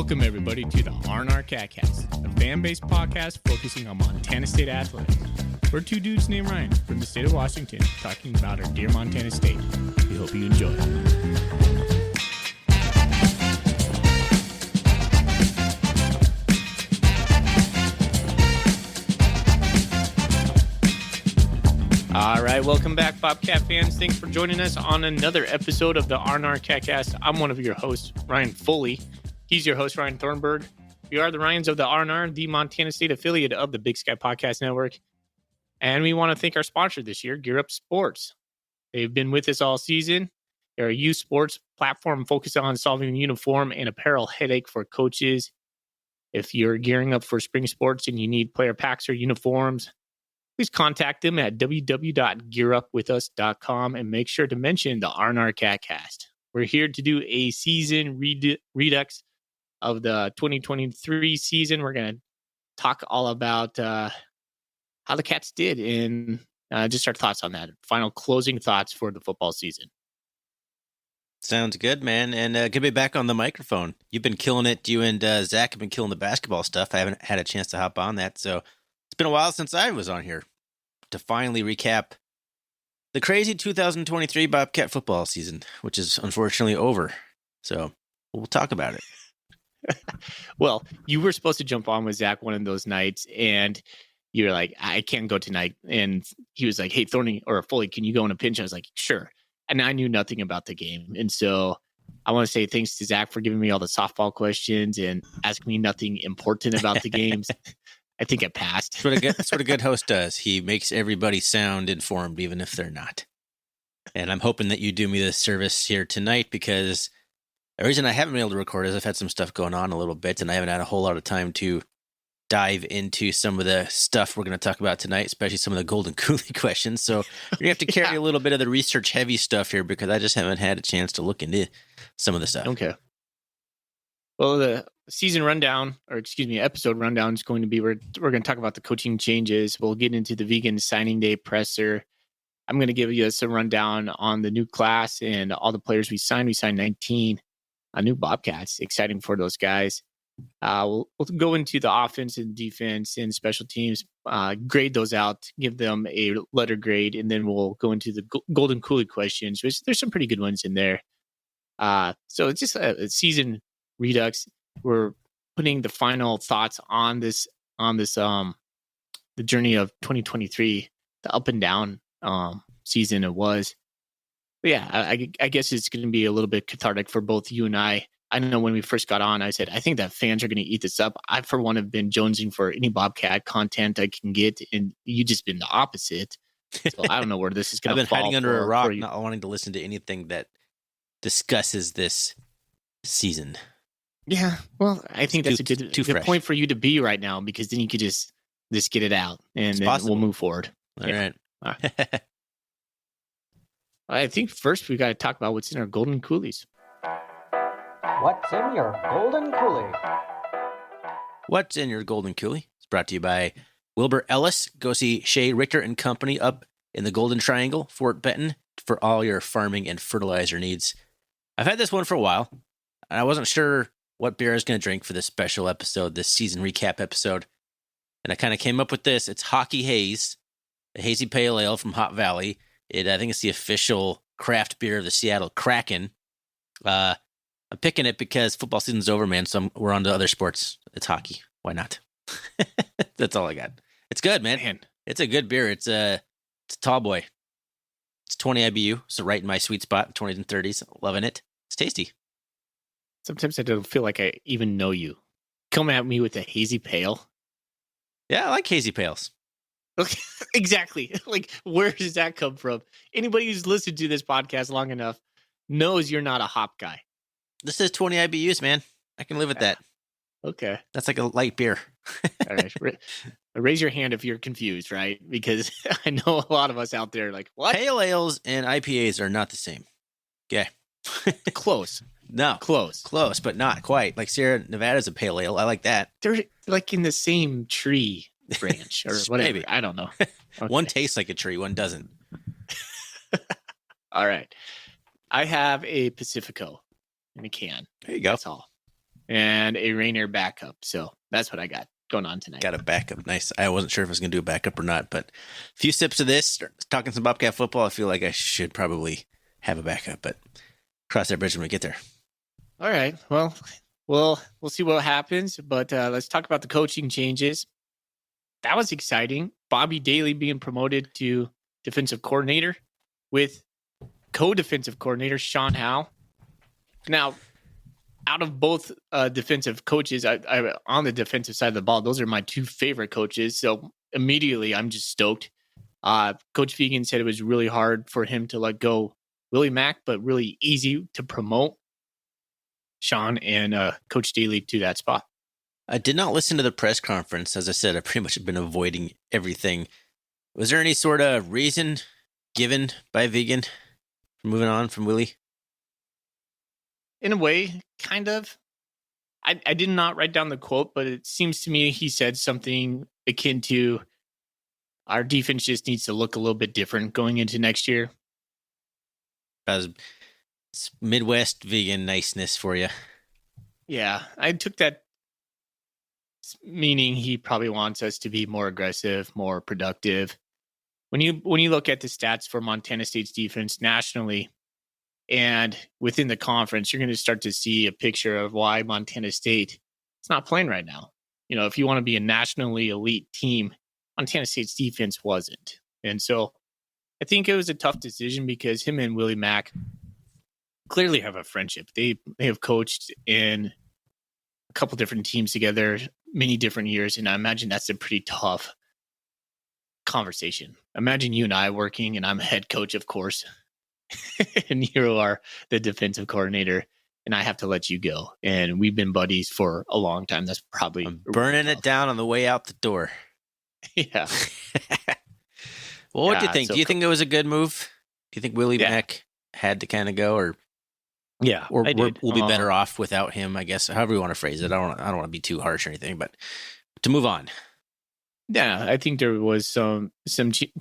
Welcome, everybody, to the R&R.app, a fan-based podcast focusing on Montana State athletics. We're two dudes named Ryan from the state of Washington talking about our dear Montana State. We hope you enjoy. All right, welcome back, Bobcat fans. Thanks for joining us on another episode of the R&R.app. I'm one of your hosts, Ryan Foley. He's your host, Ryan Thornburg. We are the Ryans of the R&R, the Montana State affiliate of the Big Sky Podcast Network. And we want to thank our sponsor this year, Gear Up Sports. They've been with us all season. They're a youth sports platform focused on solving uniform and apparel headache for coaches. If you're gearing up for spring sports and you need player packs or uniforms, please contact them at www.gearupwithus.com and make sure to mention the R&R Catcast. We're here to do a season redux of the 2023 season. We're going to talk all about how the Cats did and just our thoughts on that. Final closing thoughts for the football season. Sounds good, man. And good to be back on the microphone. You've been killing it. You and Zach have been killing the basketball stuff. I haven't had a chance to hop on that. So it's been a while since I was on here to finally recap the crazy 2023 Bobcat football season, which is unfortunately over. So we'll talk about it. Well, you were supposed to jump on with Zach one of those nights, and you were like, I can't go tonight. And he was like, hey, Thorny or Foley, can you go in a pinch? I was like, sure. And I knew nothing about the game. And so I want to say thanks to Zach for giving me all the softball questions and asking me nothing important about the games. I think I passed. That's what a good host does. He makes everybody sound informed, even if they're not. And I'm hoping that you do me this service here tonight, because the reason I haven't been able to record is I've had some stuff going on a little bit, and I haven't had a whole lot of time to dive into some of the stuff we're going to talk about tonight, especially some of the Golden Coolie questions. So you're going to have to carry a little bit of the research-heavy stuff here, because I just haven't had a chance to look into some of the stuff. Okay. Well, the season rundown, episode rundown is going to be, we're going to talk about the coaching changes. We'll get into the vegan signing day presser. I'm going to give you some rundown on the new class and all the players we signed. We signed 19 new Bobcats. Exciting for those guys. We'll go into the offense and defense and special teams, grade those out, give them a letter grade, and then we'll go into the Golden Coolie questions, which there's some pretty good ones in there. So it's just a season redux. We're putting the final thoughts on this the journey of 2023, the up and down season it was. But yeah, I guess it's going to be a little bit cathartic for both you and I. I know when we first got on, I said, I think that fans are going to eat this up. I, for one, have been jonesing for any Bobcat content I can get, and you just been the opposite. So I don't know where this is going to fall. I've been hiding under a rock, not wanting to listen to anything that discusses this season. Yeah, well, I think that's a good point for you to be right now, because then you could just get it out, and then we'll move forward. All right. I think first we got to talk about what's in our Golden Coolies. What's in your Golden Coolie? What's in your Golden Coolie? It's brought to you by Wilbur Ellis. Go see Shea Richter and Company up in the Golden Triangle, Fort Benton, for all your farming and fertilizer needs. I've had this one for a while, and I wasn't sure what beer I was going to drink for this special episode, this season recap episode. And I kind of came up with this. It's Hockey Haze, a hazy pale ale from Hot Valley. I think it's the official craft beer of the Seattle Kraken. I'm picking it because football season's over, man, so we're on to other sports. It's hockey. Why not? That's all I got. It's good, man. It's a good beer. It's a tall boy. It's 20 IBU, so right in my sweet spot, 20s and 30s. Loving it. It's tasty. Sometimes I don't feel like I even know you. Come at me with a hazy pale. Yeah, I like hazy pales. Okay, exactly. Like, where does that come from? Anybody who's listened to this podcast long enough knows you're not a hop guy. This is 20 IBUs, man. I can live with that. Okay. That's like a light beer. All right. Raise your hand if you're confused, right? Because I know a lot of us out there are like, what? Pale ales and IPAs are not the same. Okay. Close. No. Close, but not quite. Like Sierra Nevada's a pale ale. I like that. They're like in the same tree branch or whatever. Maybe. I don't know. Okay. One tastes like a tree, one doesn't. All right. I have a Pacifico in a can. There you go. That's all. and a Rainier backup. So that's what I got going on tonight. Got a backup. Nice. I wasn't sure if I was going to do a backup or not, but a few sips of this, talking some Bobcat football, I feel like I should probably have a backup, but cross that bridge when we get there. All right. Well, we'll see what happens, but let's talk about the coaching changes. That was exciting. Bobby Daly being promoted to defensive coordinator with co-defensive coordinator Sean Howe. Now, out of both defensive coaches, I on the defensive side of the ball, those are my two favorite coaches. So immediately, I'm just stoked. Coach Fegan said it was really hard for him to let go Willie Mack, but really easy to promote Sean and Coach Daly to that spot. I did not listen to the press conference. As I said, I've pretty much been avoiding everything. Was there any sort of reason given by Vegan for moving on from Willie? In a way, kind of. I did not write down the quote, but it seems to me he said something akin to, our defense just needs to look a little bit different going into next year. As Midwest vegan niceness for you. Yeah, I took that meaning he probably wants us to be more aggressive, more productive. When you look at the stats for Montana State's defense nationally and within the conference, you're going to start to see a picture of why Montana State is not playing right now. You know, if you want to be a nationally elite team, Montana State's defense wasn't. And so I think it was a tough decision because him and Willie Mack clearly have a friendship. They have coached in a couple different teams together, many different years, and I imagine that's a pretty tough conversation. Imagine you and I working, and I'm a head coach, of course, and you are the defensive coordinator, and I have to let you go. And we've been buddies for a long time. That's probably I'm burning it down on the way out the door. Yeah. Well, what do you think? So do you think it was a good move? Do you think Willie Mack had to kind of go, or we'll be better off without him? I guess, however you want to phrase it. I don't want to be too harsh or anything, but to move on. Yeah, I think there was some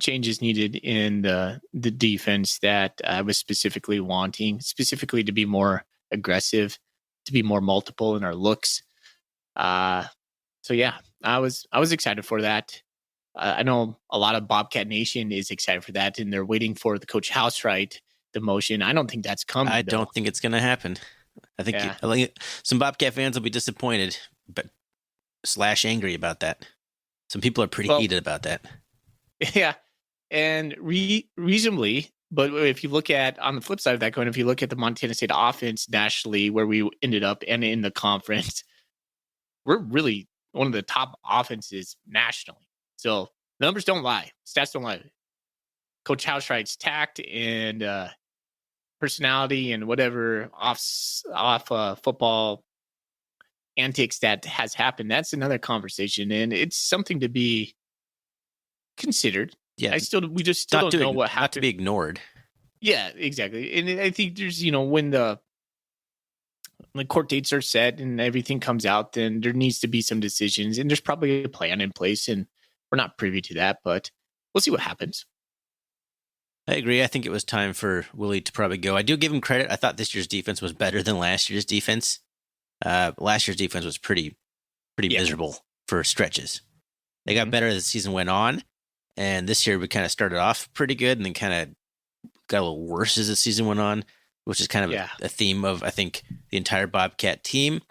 changes needed in the defense that I was specifically wanting, specifically to be more aggressive, to be more multiple in our looks. So yeah, I was excited for that. I know a lot of Bobcat Nation is excited for that, and they're waiting for the Coach Houseright demotion. I don't think that's coming. I don't think it's going to happen. I think some Bobcat fans will be disappointed, but / angry about that. Some people are pretty heated about that. Yeah, and reasonably. But if you look at, on the flip side of that coin, if you look at the Montana State offense nationally, where we ended up and in the conference, we're really one of the top offenses nationally. So numbers don't lie. Stats don't lie. Coach Houseright's tact and personality and whatever off football antics that has happened, that's another conversation. And it's something to be considered. Yeah. We just still don't know what happened. Not to be ignored. Yeah, exactly. And I think there's, when the court dates are set and everything comes out, then there needs to be some decisions, and there's probably a plan in place, and we're not privy to that, but we'll see what happens. I agree. I think it was time for Willie to probably go. I do give him credit. I thought this year's defense was better than last year's defense. Last year's defense was pretty miserable for stretches. They got better as the season went on, and this year we kind of started off pretty good and then kind of got a little worse as the season went on, which is kind of a theme of, I think, the entire Bobcat team.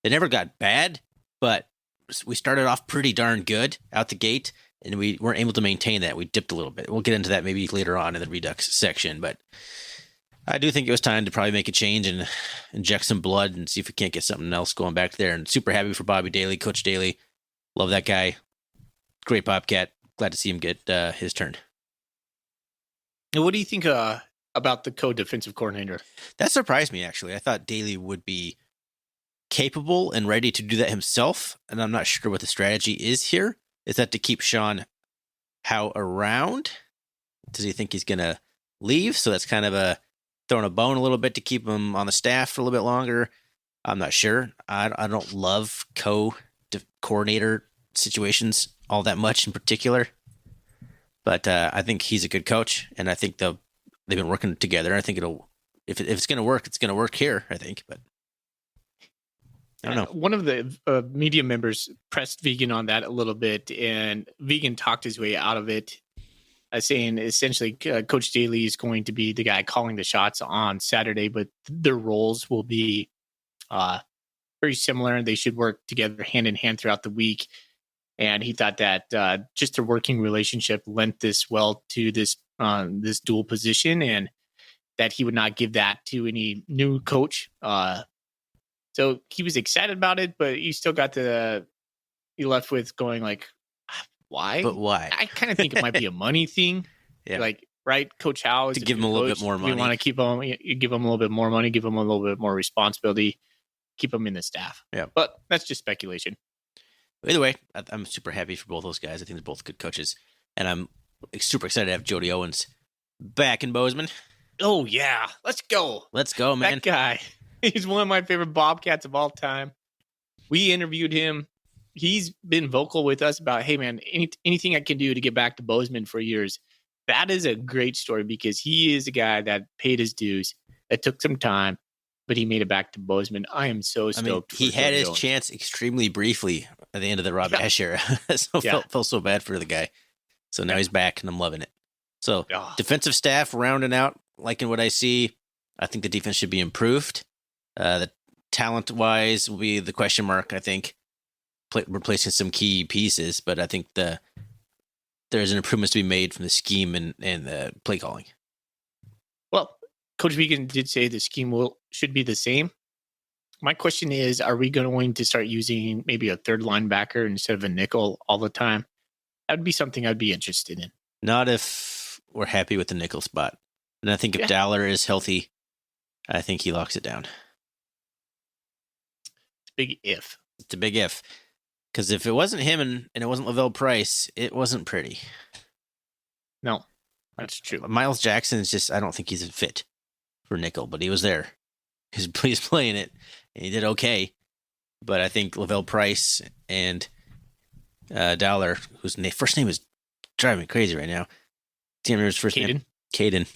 They never got bad, but we started off pretty darn good out the gate, and we weren't able to maintain that. We dipped a little bit. We'll get into that maybe later on in the Redux section, but I do think it was time to probably make a change and inject some blood and see if we can't get something else going back there. And super happy for Bobby Daly, Coach Daly. Love that guy. Great Bobcat. Glad to see him get his turn. And what do you think about the co-defensive coordinator? That surprised me, actually. I thought Daly would be capable and ready to do that himself, and I'm not sure what the strategy is here. Is that to keep Sean Howe around? Does he think he's going to leave? So that's kind of throwing a bone a little bit to keep him on the staff for a little bit longer. I'm not sure. I don't love co-coordinator situations all that much in particular, but I think he's a good coach, and I think they've been working together. I think if it's going to work, it's going to work here, I think. But I don't know. One of the media members pressed Vegan on that a little bit, and Vegan talked his way out of it, saying essentially Coach Daly is going to be the guy calling the shots on Saturday, but their roles will be very similar. They should work together hand in hand throughout the week. And he thought that just a working relationship lent this well to this dual position, and that he would not give that to any new coach. So he was excited about it, but he still got he left with going like, why? But why? I kind of think it might be a money thing. Yeah. Like, right, Coach Howe is To give him a little bit more money. We want to keep him. You give him a little bit more money, give him a little bit more responsibility, keep him in the staff. Yeah, but that's just speculation. Either way, I'm super happy for both those guys. I think they're both good coaches, and I'm super excited to have Jody Owens back in Bozeman. Oh yeah, let's go. Let's go, man. That guy, he's one of my favorite Bobcats of all time. We interviewed him. He's been vocal with us about, hey man, anything I can do to get back to Bozeman for years. That is a great story because he is a guy that paid his dues. That took some time, but he made it back to Bozeman. I am so stoked. He had his chance extremely briefly at the end of the Rob Ash era. So felt so bad for the guy. So now he's back, and I'm loving it. So defensive staff rounding out, liking what I see. I think the defense should be improved. The talent-wise will be the question mark, I think, replacing some key pieces. But I think there's an improvement to be made from the scheme and the play calling. Well, Coach Vegan did say the scheme should be the same. My question is, are we going to start using maybe a third linebacker instead of a nickel all the time? That would be something I'd be interested in. Not if we're happy with the nickel spot. And I think if Dowler is healthy, I think he locks it down. It's a big if. It's a big if. Because if it wasn't him and it wasn't Lavelle Price, it wasn't pretty. No, that's true. Miles Jackson is just, I don't think he's a fit for nickel, but he was there. He's playing it, and he did okay. But I think Lavelle Price and Dowler, whose first name is driving me crazy right now. Can't remember his first name. Caden.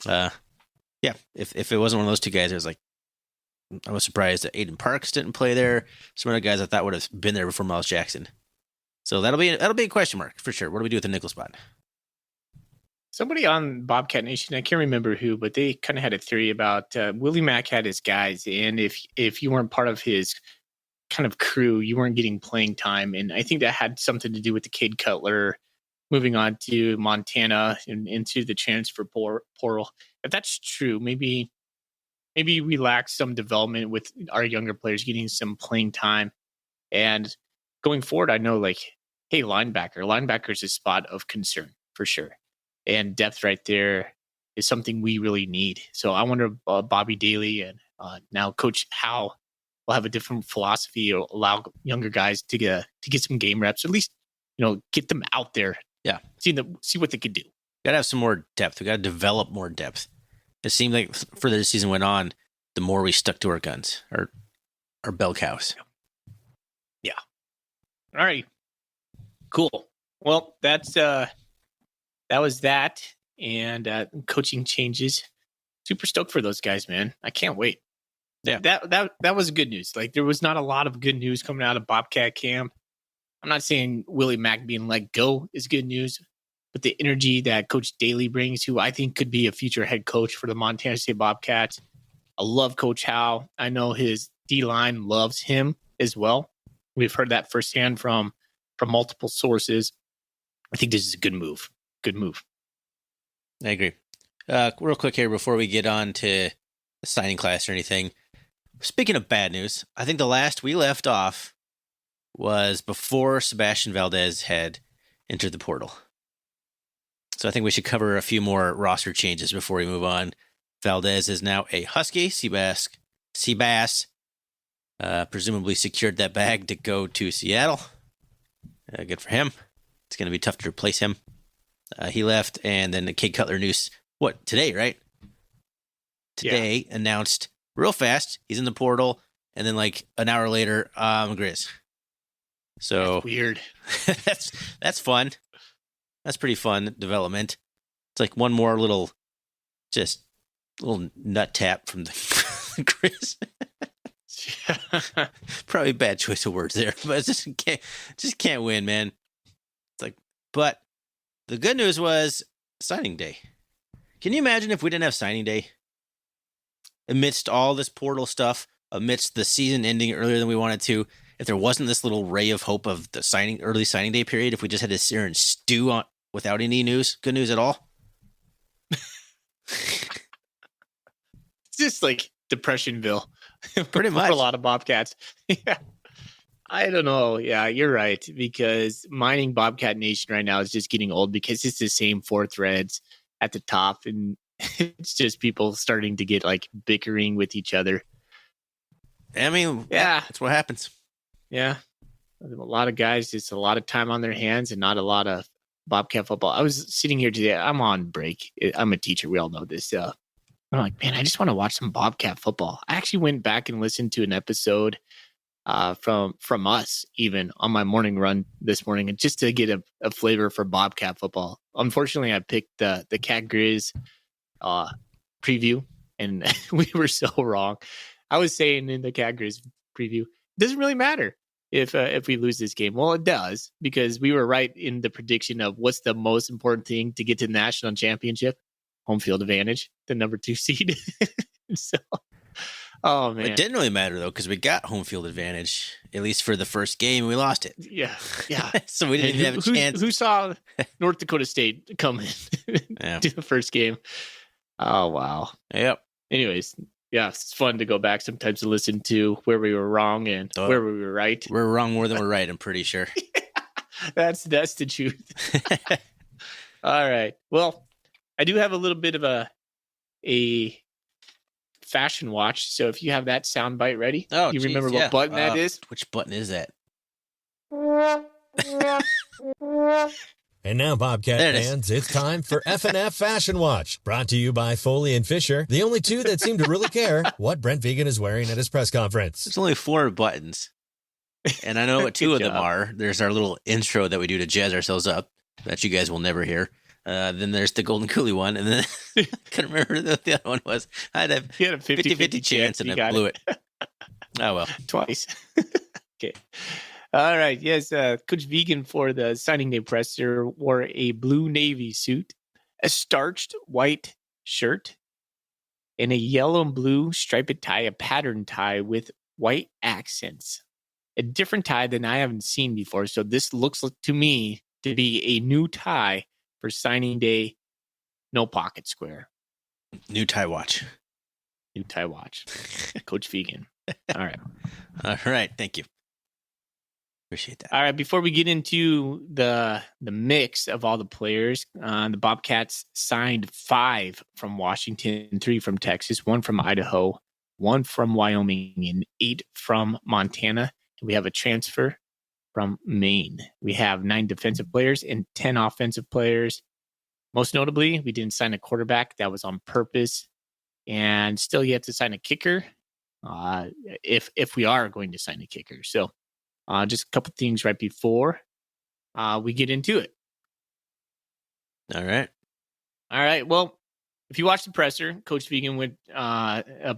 Yeah, if it wasn't one of those two guys, I was surprised that Aiden Parks didn't play there. Some other guys I thought would have been there before Miles Jackson. So that'll be a question mark for sure. What do we do with the nickel spot? Somebody on Bobcat Nation, I can't remember who, but they kind of had a theory about Willie Mack had his guys, and if you weren't part of his kind of crew, you weren't getting playing time. And I think that had something to do with the Cade Cutler moving on to Montana and into the transfer portal. If that's true, maybe we lack some development with our younger players getting some playing time. And going forward, I know hey, linebacker is a spot of concern for sure. And depth right there is something we really need. So I wonder if Bobby Daly and now Coach Howe will have a different philosophy or allow younger guys to get some game reps, or at least get them out there. Yeah, see what they could do. Got to have some more depth. We got to develop more depth. It seemed like further the season went on, the more we stuck to our guns, our bell cows. Yeah. All right. Cool. Well, that was that, and coaching changes. Super stoked for those guys, man. I can't wait. Yeah, that was good news. There was not a lot of good news coming out of Bobcat camp. I'm not saying Willie Mack being let go is good news, but the energy that Coach Daly brings, who I think could be a future head coach for the Montana State Bobcats. I love Coach Howe. I know his D-line loves him as well. We've heard that firsthand from multiple sources. I think this is a good move. Good move. I agree. Real quick here before we get on to the signing class or anything. Speaking of bad news, I think the last we left off was before Sebastian Valdez had entered the portal. So I think we should cover a few more roster changes before we move on. Valdez is now a Husky. Seabass presumably secured that bag to go to Seattle. Good for him. It's going to be tough to replace him. He left, and then the Cade Cutler news, today, right? Today announced real fast, he's in the portal, and then an hour later, Grizz. So that's weird. that's fun. That's pretty fun development. It's one more little nut tap from the Grizz. Probably a bad choice of words there, but just can't win, man. It's like, but the good news was signing day. Can you imagine if we didn't have signing day? Amidst all this portal stuff, amidst the season ending earlier than we wanted to, if there wasn't this little ray of hope of the early signing day period, if we just had to sit here and stew on without any good news at all. It's just like Depressionville. Pretty much. For a lot of Bobcats. Yeah. I don't know. Yeah, you're right. Because mining Bobcat Nation right now is just getting old because it's the same 4 threads at the top. And it's just people starting to get like bickering with each other. I mean, yeah, that's what happens. Yeah. A lot of guys, just a lot of time on their hands and not a lot of Bobcat football. I was sitting here today. I'm on break. I'm a teacher. We all know this. I'm like, man, I just want to watch some Bobcat football. I actually went back and listened to an episode from us even on my morning run this morning, and just to get a flavor for Bobcat football. Unfortunately, I picked the Cat Grizz preview, and we were so wrong. I was saying in the Cat Grizz preview, it doesn't really matter if we lose this game. Well, it does, because we were right in the prediction of what's the most important thing to get to the national championship: home field advantage, the number 2 seed. So, oh man, it didn't really matter though, because we got home field advantage at least for the first game. We lost it. Yeah. So we didn't even have a chance. Who saw North Dakota State come in to the first game? Oh wow. Yep. Anyways, yeah, it's fun to go back sometimes to listen to where we were wrong and where we were right. We're wrong more than we're right, I'm pretty sure. That's the truth. All right. Well, I do have a little bit of a fashion watch. So if you have that sound bite ready, you remember what button that is? Which button is that? And now, Bobcat fans, it's time for F&F Fashion Watch, brought to you by Foley and Fisher, the only two that seem to really care what Brent Vegan is wearing at his press conference. There's only 4 buttons, and I know what 2 of them are. There's our little intro that we do to jazz ourselves up that you guys will never hear. Then there's the Golden Coolie one, and then I couldn't remember what the other one was. I had a 50-50 chance, and I blew it. Oh, well. Twice. Okay. All right. Yes, Coach Vegan for the signing day presser wore a blue navy suit, a starched white shirt, and a yellow and blue striped tie, a pattern tie with white accents. A different tie than I haven't seen before. So this looks to me to be a new tie for signing day, no pocket square. New tie watch. New tie watch. Coach Vegan. All right. All right. Thank you. Appreciate that. All right. Before we get into the mix of all the players, the Bobcats signed 5 from Washington, 3 from Texas, 1 from Idaho, 1 from Wyoming, and 8 from Montana. And we have a transfer from Maine. We have 9 defensive players and 10 offensive players. Most notably, we didn't sign a quarterback. That was on purpose. And still yet to sign a kicker, if we are going to sign a kicker. So just a couple things right before we get into it. All right. All right. Well, if you watch the presser, Coach Vegan went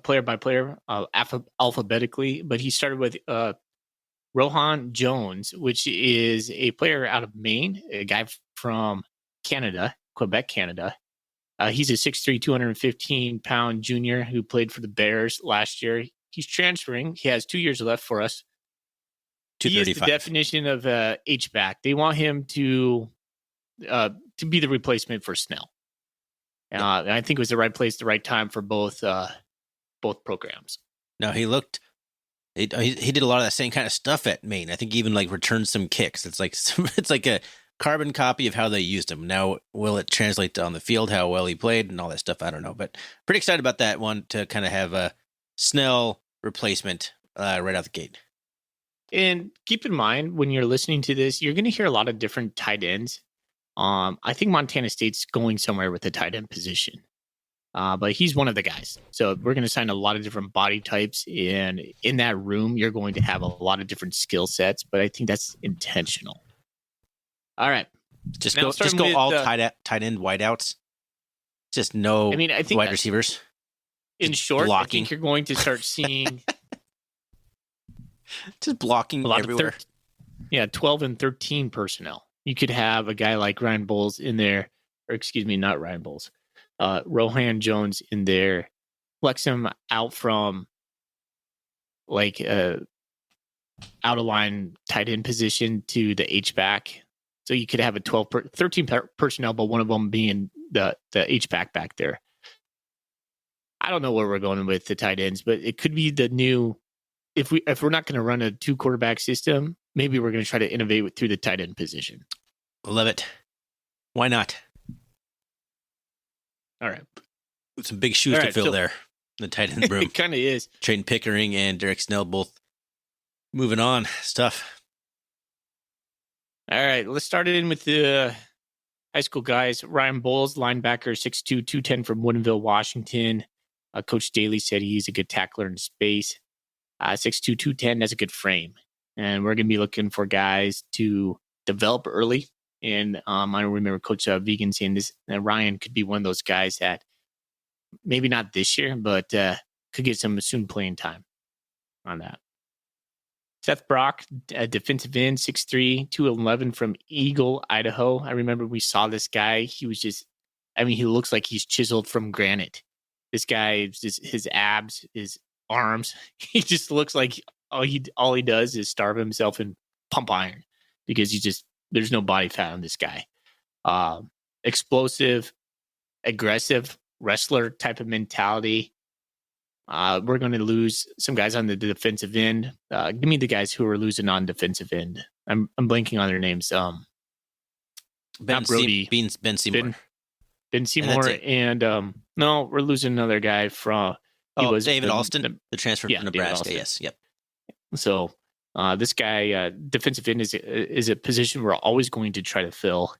player by player alphabetically, but he started with Rohan Jones, which is a player out of Maine, a guy from Canada, Quebec, Canada. He's a 6'3", 215-pound junior who played for the Bears last year. He's transferring. He has 2 years left for us. He is the definition of H-back. They want him to be the replacement for Snell. And I think it was the right place, the right time for both programs. No, he did a lot of that same kind of stuff at Maine. I think he even returned some kicks. It's like a carbon copy of how they used him. Now, will it translate on the field, how well he played and all that stuff? I don't know, but pretty excited about that one to kind of have a Snell replacement right out the gate. And keep in mind, when you're listening to this, you're going to hear a lot of different tight ends. I think Montana State's going somewhere with the tight end position. But he's one of the guys. So we're going to sign a lot of different body types. And in that room, you're going to have a lot of different skill sets. But I think that's intentional. All right. Just go all tight end wideouts. Just no I think wide receivers. In short, blocking. I think you're going to start seeing Just blocking A lot everywhere. of 12 and 13 personnel. You could have a guy like Ryan Bowles in there, or excuse me, not Ryan Bowles, Rohan Jones in there, flex him out from like out of line tight end position to the H back. So you could have a 13 personnel, but one of them being the H back there. I don't know where we're going with the tight ends, but it could be the new. If we're not going to run a 2 quarterback system, maybe we're going to try to innovate through the tight end position. Love it. Why not? All right. Some big shoes to fill there. The tight end room. It kind of is. Trayton Pickering and Derek Snell both moving on. Stuff. All right. Let's start it in with the high school guys. Ryan Bowles, linebacker, 6'2", 210 from Woodinville, Washington. Coach Daly said he's a good tackler in space. 6'2", 210, that's a good frame. And we're going to be looking for guys to develop early. And I remember Coach Vegan saying this, that Ryan could be one of those guys that maybe not this year, but could get some soon playing time on that. Seth Brock, a defensive end, 6'3", 211 from Eagle, Idaho. I remember we saw this guy. He was just, he looks like he's chiseled from granite. This guy, his abs, his arms, he just looks like all he does is starve himself and pump iron because there's no body fat on this guy. Explosive, aggressive wrestler type of mentality. We're going to lose some guys on the defensive end. Give me the guys who are losing on defensive end. I'm blanking on their names. Ben Seymour. Ben Seymour, and no, we're losing another guy from. David Alston, the transfer from Nebraska. Yes, yep. So this guy, defensive end, is a position we're always going to try to fill.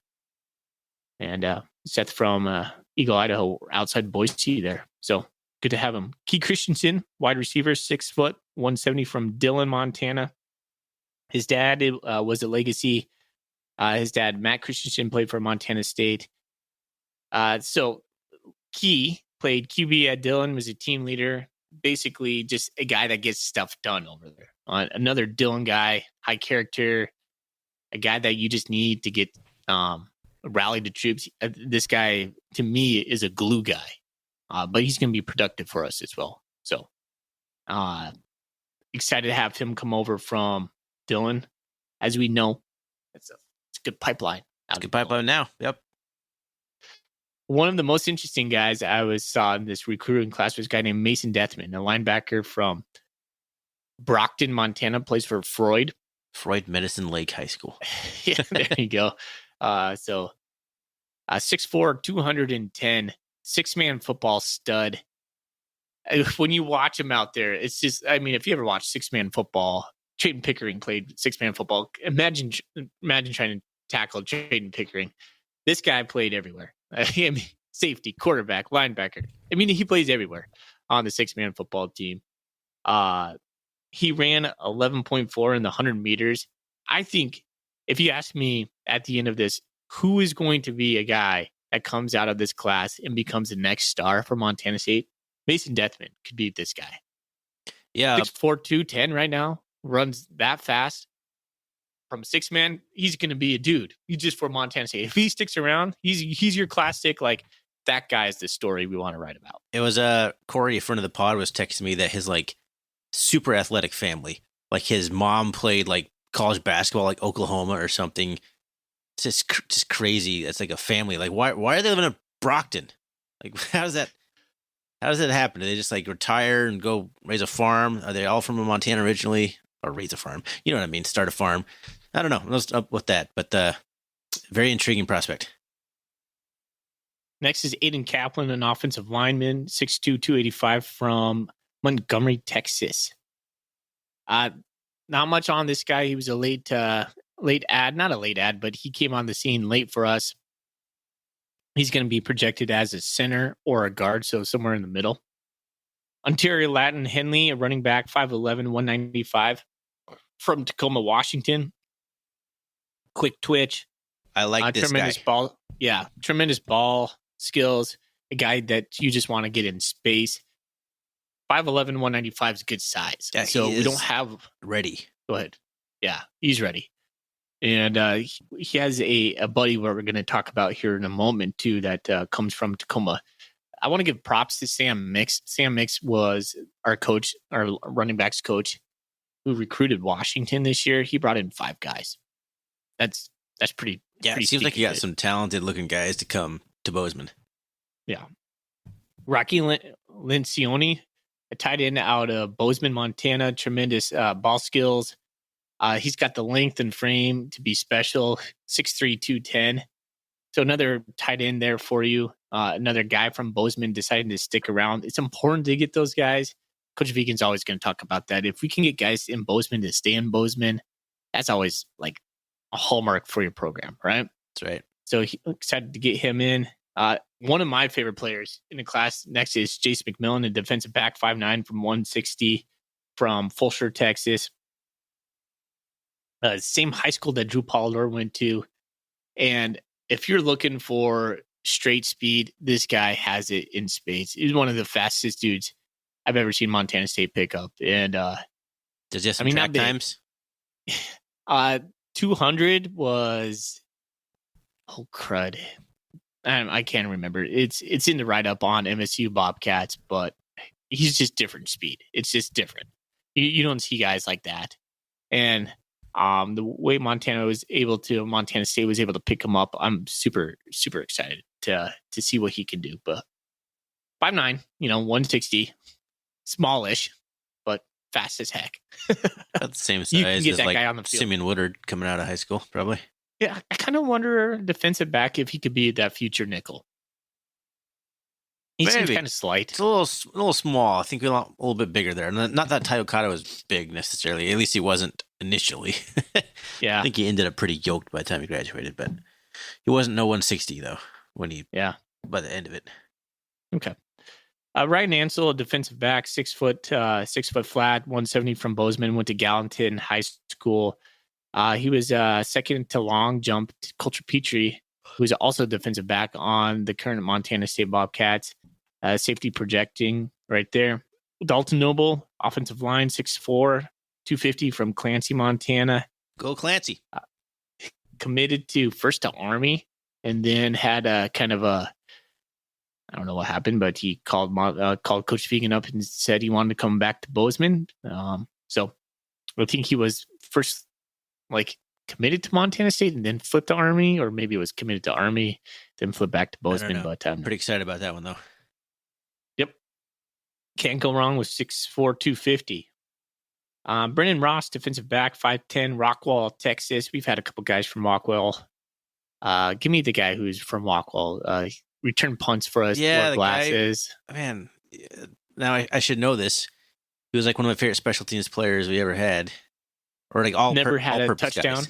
And Seth from Eagle, Idaho, outside Boise there. So good to have him. Key Christensen, wide receiver, 6 foot, 170 from Dillon, Montana. His dad was a legacy. His dad, Matt Christensen, played for Montana State. So Key played QB at Dillon, was a team leader, basically just a guy that gets stuff done over there. Another Dillon guy, high character, a guy that you just need to get rally the troops. This guy, to me, is a glue guy, but he's going to be productive for us as well. So excited to have him come over from Dillon. As we know, it's a good pipeline. It's a good pipeline now. Yep. One of the most interesting guys I saw in this recruiting class was a guy named Mason Deathman, a linebacker from Brockton, Montana, plays for Freud Medicine Lake High School. Yeah, there you go. So 6'4", 210, 6-man football stud. When you watch him out there, it's just, if you ever watch 6-man football, Trayton Pickering played 6-man football. Imagine trying to tackle Trayton Pickering. This guy played everywhere. Safety, quarterback, linebacker. He plays everywhere on the 6-man football team. He ran 11.4 in the 100 meters. I think if you ask me at the end of this, who is going to be a guy that comes out of this class and becomes the next star for Montana State, Mason Deathman could be this guy. Yeah. 6'4", 210 right now, runs that fast. From 6-man, he's going to be a dude. He's just for Montana State. If he sticks around, he's your classic, that guy is the story we want to write about. It was Corey, a friend of the pod, was texting me that his super athletic family, his mom played college basketball, Oklahoma or something. It's just crazy. It's like a family. Why are they living in Brockton? How does that happen? Do they just retire and go raise a farm? Are they all from Montana originally? Or raise a farm? You know what I mean? Start a farm. I don't know. What's up with that? But very intriguing prospect. Next is Aiden Kaplan, an offensive lineman, 6'2", 285 from Montgomery, Texas. Not much on this guy. He was a late ad, not a late ad, but he came on the scene late for us. He's going to be projected as a center or a guard, so somewhere in the middle. Ontario Latin Henley, a running back, 5'11", 195 from Tacoma, Washington. Quick twitch. I like this tremendous guy. Ball. Yeah, tremendous ball skills. A guy that you just want to get in space. 5'11", 195 is a good size. Yeah, so he we don't is have. ready. Go ahead. Yeah, he's ready. And he has a buddy where we're going to talk about here in a moment, too, that comes from Tacoma. I want to give props to Sam Mix. Sam Mix was our coach, our running backs coach, who recruited Washington this year. He brought in 5 guys. That's pretty. Yeah, pretty it seems like you got good. some talented looking guys to come to Bozeman. Yeah. Rocky Lencioni, a tight end out of Bozeman, Montana. Tremendous ball skills. He's got the length and frame to be special. 6'3", 210. So another tight end there for you. Another guy from Bozeman deciding to stick around. It's important to get those guys. Coach Vegan's always going to talk about that. If we can get guys in Bozeman to stay in Bozeman, that's always like a hallmark for your program, right? That's right. So excited to get him in. One of my favorite players in the class next is Jace McMillan, a defensive back, 5'9" from 160 from Fulshear, Texas. Same high school that Drew Pollard went to. And if you're looking for straight speed, this guy has it in spades. He's one of the fastest dudes I've ever seen Montana State pick up. And does he have some track times? 200 was, oh crud, I can't remember. It's in the write up on MSU Bobcats, but he's just different speed. It's just different. You don't see guys like that. And the way Montana State was able to pick him up, I'm super, super excited to see what he can do. But 5'9", 160, smallish, but fast as heck. About the same size You can get as that like guy on the field. Simeon Woodard coming out of high school, probably. Yeah, I kind of wonder defensive back if he could be that future nickel. He seems kind of slight. It's a little small. I think a little bit bigger there. Not that Tai Okada was big necessarily. At least he wasn't initially. Yeah. I think he ended up pretty yoked by the time he graduated, but he wasn't no 160 though by the end of it. Okay. Ryan Ansel, a defensive back, 6 foot flat, 170 from Bozeman, went to Gallatin High School. He was second to long jump to Coulter Petrie, who's also a defensive back on the current Montana State Bobcats. Safety projecting right there. Dalton Noble, offensive line, 6'4", 250 from Clancy, Montana. Go Clancy. Committed first to Army, and then had a kind of a, I don't know what happened, but he called Coach Vegan up and said he wanted to come back to Bozeman. So I think he was first committed to Montana State and then flipped to Army, or maybe it was committed to Army, then flipped back to Bozeman. But pretty excited about that one though. Yep. Can't go wrong with 6'4", 250. Brennan Ross, defensive back, 5'10", Rockwall, Texas. We've had a couple guys from Rockwall. Give me the guy who's from Rockwall. Return punts for us. Yeah, the glasses. Guy, man, now I should know this. He was like one of my favorite special teams players we ever had. Or like never had a touchdown.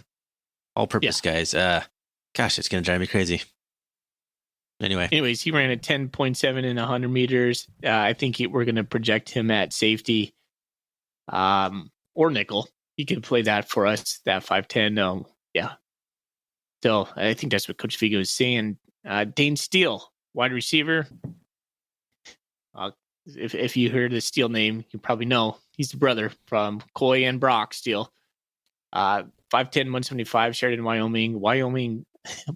All-purpose guys. Gosh, it's going to drive me crazy. Anyways, he ran a 10.7 in 100 meters. I think we're going to project him at safety or nickel. He can play that for us, that 5'10". Yeah. So I think that's what Coach Figo was saying. Dane Steele, wide receiver. If you heard the Steele name, you probably know he's the brother from Coy and Brock Steele. 5'10", 175, Sheridan, Wyoming. Wyoming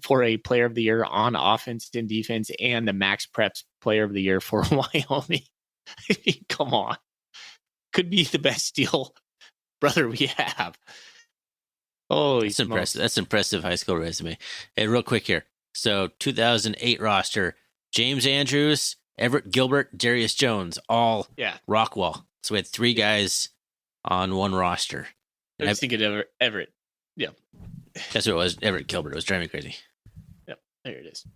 for a player of the year on offense and defense, and the Max Preps player of the year for Wyoming. I mean, come on. Could be the best Steele brother we have. Oh, that's impressive. That's impressive high school resume. Hey, real quick here. So 2008 roster: James Andrews, Everett Gilbert, Darius Jones, all Rockwall. So we had 3 guys on one roster. I was thinking Everett. Yeah. That's what it was. Everett Gilbert. It was driving me crazy. Yep. There it is.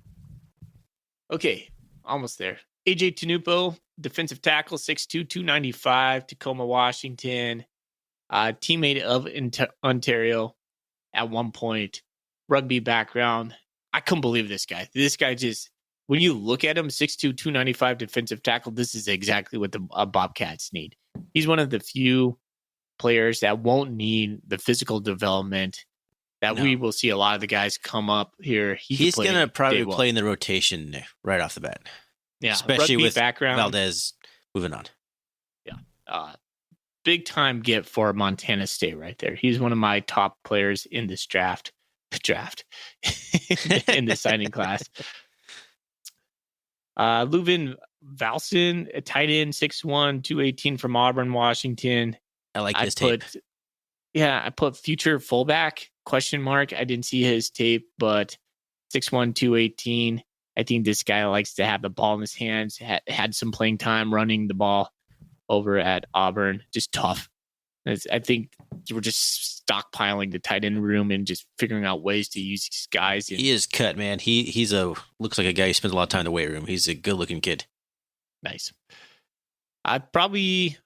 Okay. Almost there. AJ Tenupo, defensive tackle, 6'2", 295, Tacoma, Washington. Teammate of Ontario at one point. Rugby background. I couldn't believe this guy. This guy just, when you look at him, 6'2", 295 defensive tackle, this is exactly what the Bobcats need. He's one of the few players that won't need the physical development that we will see a lot of the guys come up here. He's going to probably play in the rotation right off the bat. Yeah, especially with background. Valdez moving on. Big time get for Montana State right there. He's one of my top players in this draft in the signing class. Leuven Valson, a tight end, 6'1", 218 from Auburn, Washington. I like his tape. I put future fullback, question mark. I didn't see his tape, but 6'1", 218. I think this guy likes to have the ball in his hands, had some playing time running the ball over at Auburn. Just tough. I think we're just stockpiling the tight end room and just figuring out ways to use these guys. He is cut, man. He's looks like a guy who spends a lot of time in the weight room. He's a good looking kid. Nice. Probably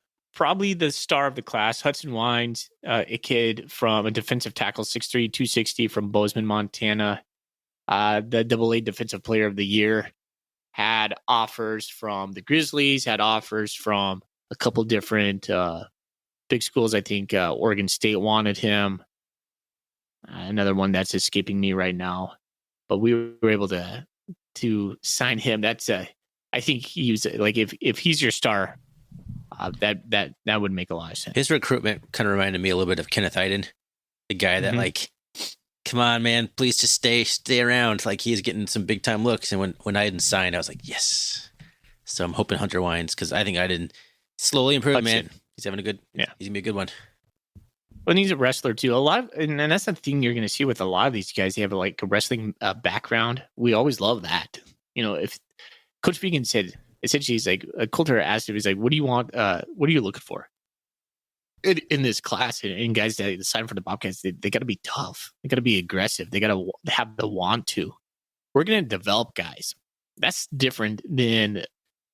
the star of the class, Hudson Wines, a kid from a defensive tackle, 6'3", 260 from Bozeman, Montana. The AA Defensive Player of the Year. Had offers from the Grizzlies, had offers from a couple different big schools. I think Oregon State wanted him. Another one that's escaping me right now. But we were able to sign him. That's I think he's like if he's your star, that would make a lot of sense. His recruitment kind of reminded me a little bit of Kenneth Iden, the guy that like, come on, man, please just stay around. Like he's getting some big time looks. And when Iden signed, I was like, yes. So I'm hoping Hunter Wines, because I think Iden slowly improved, man. He's having a good, he's gonna be a good one. Well, and he's a wrestler too. And that's the thing you're going to see with a lot of these guys. They have like a wrestling background. We always love that. You know, if Coach Vegan said, essentially, he's like, Coulter asked him, he's like, what do you want? What are you looking for in this class? And guys that sign for the Bobcats, they got to be tough. They got to be aggressive. They got to have the want to. We're going to develop guys. That's different than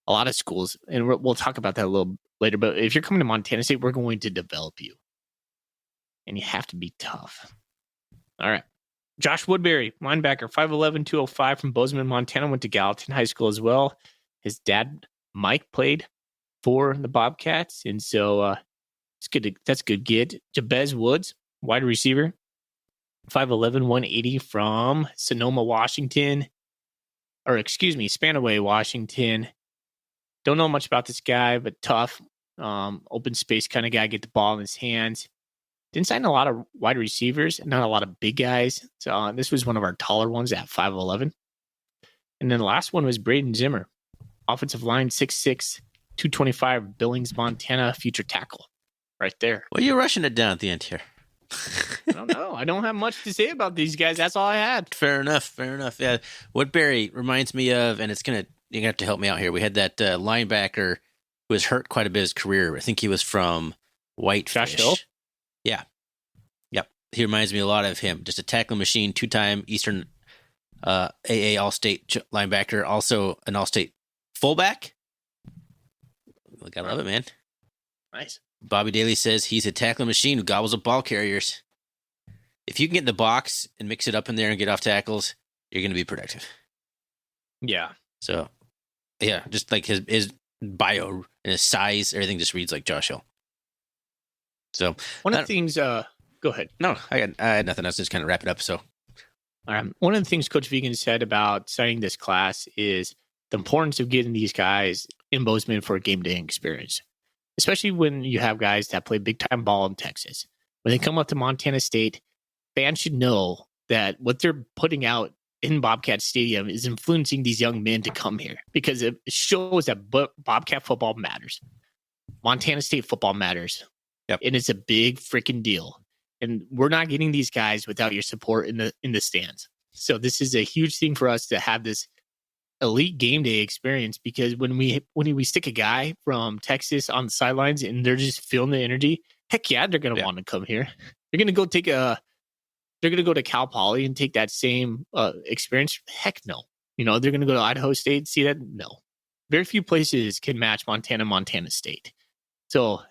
a lot of schools. And we'll talk about that a little later. But if you're coming to Montana State, we're going to develop you. And you have to be tough. All right. Josh Woodbury, linebacker, 5'11", 205 from Bozeman, Montana, went to Gallatin High School as well. His dad, Mike, played for the Bobcats. And so it's good. That's a good get. Jabez Woods, wide receiver, 5'11", 180 from Sonoma, Washington. Spanaway, Washington. Don't know much about this guy, but tough. Open space kind of guy, get the ball in his hands. Didn't sign a lot of wide receivers, not a lot of big guys. So this was one of our taller ones at 5'11". And then the last one was Braden Zimmer, offensive line, 6'6", 225, Billings, Montana, future tackle. Right there. Well, you're rushing it down at the end here. I don't know. I don't have much to say about these guys. That's all I had. Fair enough. Yeah. Woodbury reminds me of, and you're going to have to help me out here. We had that linebacker who was hurt quite a bit of his career. I think he was from Whitefish. Josh Hill? Yeah. Yep. He reminds me a lot of him. Just a tackling machine, 2-time Eastern AA All-State linebacker, also an All-State fullback. Look, I love it, man. Nice. Bobby Daly says he's a tackling machine who gobbles up ball carriers. If you can get in the box and mix it up in there and get off tackles, you're going to be productive. Yeah. So, yeah, just like his bio and his size, everything just reads like Josh Hill. So one of the things, go ahead. No, I had nothing else. Just kind of wrap it up. So, one of the things Coach Vegan said about signing this class is the importance of getting these guys in Bozeman for a game day experience, especially when you have guys that play big time ball in Texas. When they come up to Montana State, fans should know that what they're putting out in Bobcat Stadium is influencing these young men to come here, because it shows that Bobcat football matters. Montana State football matters. Yep. And it's a big freaking deal. And we're not getting these guys without your support in the stands. So this is a huge thing for us to have this elite game day experience, because when we stick a guy from Texas on the sidelines and they're just feeling the energy, heck yeah, they're going to want to come here. They're going to go they're going to go to Cal Poly and take that same experience. Heck no. You know, they're going to go to Idaho State, see that? No. Very few places can match Montana State. So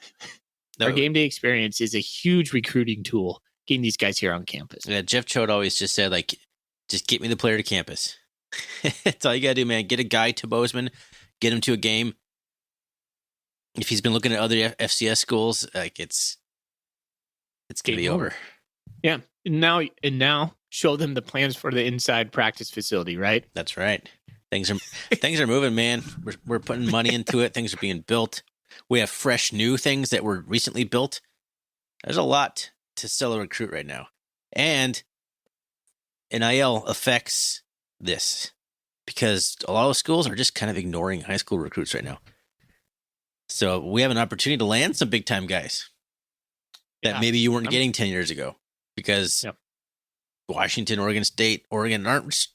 our game day experience is a huge recruiting tool, getting these guys here on campus. Yeah, Jeff Choate always just said, like, just get me the player to campus. That's all you got to do, man. Get a guy to Bozeman, get him to a game. If he's been looking at other FCS schools, like it's going to be over. Yeah. And now show them the plans for the inside practice facility, right? That's right. Things are moving, man. We're putting money into it. Things are being built. We have fresh new things that were recently built. There's a lot to sell a recruit right now. And NIL affects this because a lot of schools are just kind of ignoring high school recruits right now. So we have an opportunity to land some big time guys that maybe you weren't getting 10 years ago because Washington, Oregon State, Oregon aren't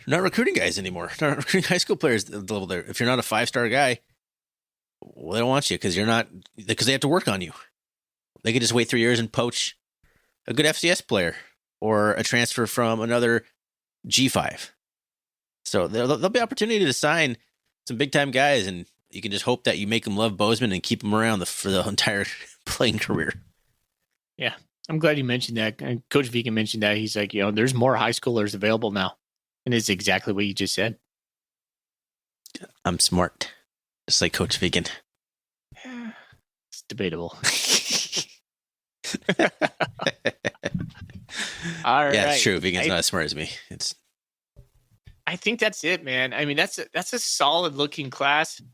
not recruiting guys anymore. They're not recruiting high school players at the level there. If you're not a 5-star guy, well, they don't want you because they have to work on you. They could just wait 3 years and poach a good FCS player or a transfer from another G5. So there'll be opportunity to sign some big time guys, and you can just hope that you make them love Bozeman and keep them around for the entire playing career. Yeah, I'm glad you mentioned that. And Coach Vegan mentioned that. He's like, there's more high schoolers available now. And it's exactly what you just said. I'm smart, just like Coach Vegan. It's debatable. All right. Yeah, it's true. Vegan's not as smart as me. I think that's it, man. I mean, that's a solid looking class. If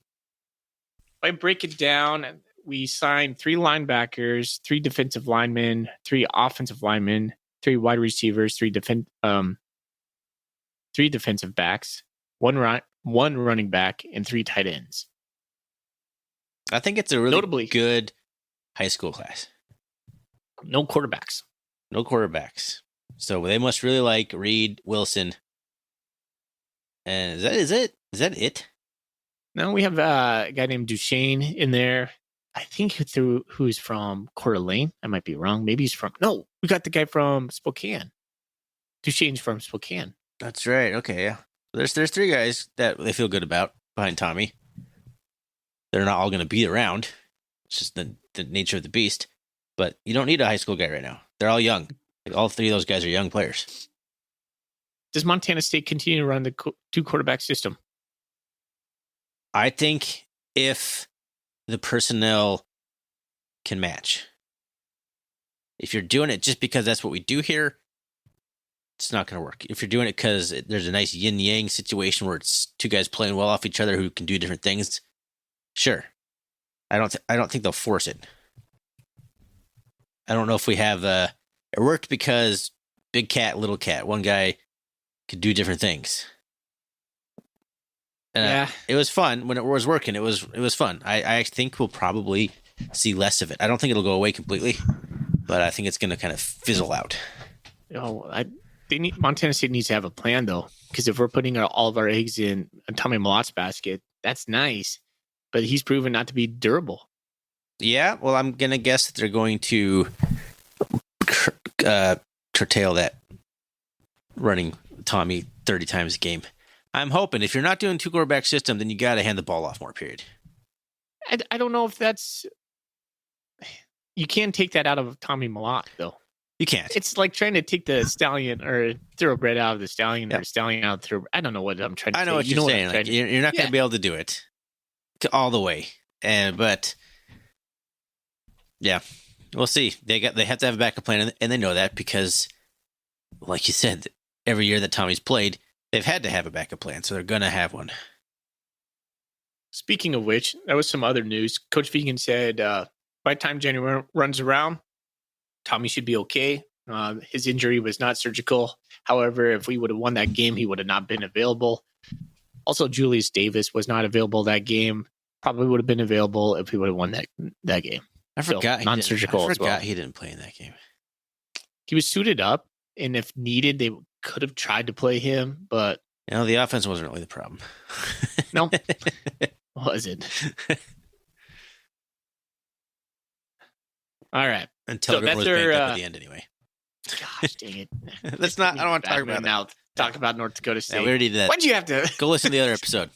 I break it down, we signed 3 linebackers, 3 defensive linemen, 3 offensive linemen, 3 wide receivers, 3 defensive backs, 1 running back, and 3 tight ends. I think it's a really good high school class. No quarterbacks. So they must really like Reed, Wilson. And is that it? No, we have a guy named Duchesne in there. I think who's from Coeur d'Alene. I might be wrong. Maybe he's no, we got the guy from Spokane. Duchesne's from Spokane. That's right. Okay, yeah. There's 3 guys that they feel good about behind Tommy. They're not all going to be around. It's just the nature of the beast. But you don't need a high school guy right now. They're all young. All 3 of those guys are young players. Does Montana State continue to run the 2 quarterback system? I think if the personnel can match. If you're doing it just because that's what we do here, it's not going to work. If you're doing it because there's a nice yin-yang situation where it's 2 guys playing well off each other who can do different things, sure. I don't think they'll force it. I don't know if we have it worked because big cat, little cat. One guy could do different things. It was fun when it was working. It was fun. I think we'll probably see less of it. I don't think it'll go away completely, but I think it's going to kind of fizzle out. Montana State needs to have a plan though, because if we're putting all of our eggs in Tommy Malot's basket, that's nice, but he's proven not to be durable. Yeah, well, I'm going to guess that they're going to curtail that running Tommy 30 times a game. I'm hoping if you're not doing 2 quarterback system, then you got to hand the ball off more, period. I don't know if that's... You can take that out of Tommy Malott, though. You can't. It's like trying to take the stallion or thoroughbred out of the stallion or stallion out of the thoroughbred. I don't know what I'm trying to say. I know what you're saying. Like, you're not going to be able to do it all the way. But yeah, we'll see. They have to have a backup plan, and they know that because, like you said, every year that Tommy's played, they've had to have a backup plan, so they're going to have one. Speaking of which, that was some other news. Coach Vegan said by the time January runs around, Tommy should be okay. His injury was not surgical. However, if we would have won that game, he would have not been available. Also, Julius Davis was not available that game. Probably would have been available if we would have won that game. I forgot non-surgical. I forgot he didn't play in that game. He was suited up, and if needed, they could have tried to play him, but the offense wasn't really the problem. No, wasn't. All right. Until everyone was banked up at the end, anyway. Gosh, dang it! Let's not. I don't want to talk about that. Now. Talk about North Dakota State. Yeah, we already did that. Why'd you have to go listen to the other episode?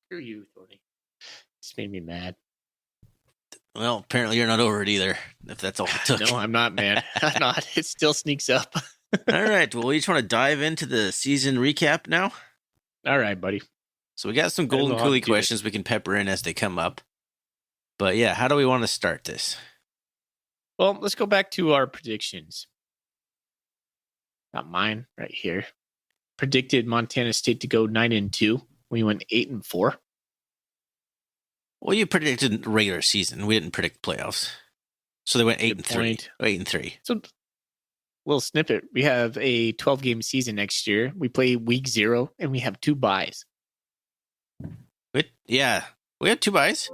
Screw you, Thorny. Just made me mad. Well, apparently you're not over it either. If that's all it took. No, I'm not, man. I'm not. It still sneaks up. All right. Well, we just want to dive into the season recap now. All right, buddy. So we got some Golden Coolie questions we can pepper in as they come up. But yeah, how do we want to start this? Well, let's go back to our predictions. Not mine, right here. Predicted Montana State to go 9-2. We went 8-4. Well, you predicted regular season. We didn't predict playoffs. So they went 8-3. 8-3. So, little snippet. We have a 12-game season next year. We play week 0, and we have 2 byes. Yeah. We have 2 byes?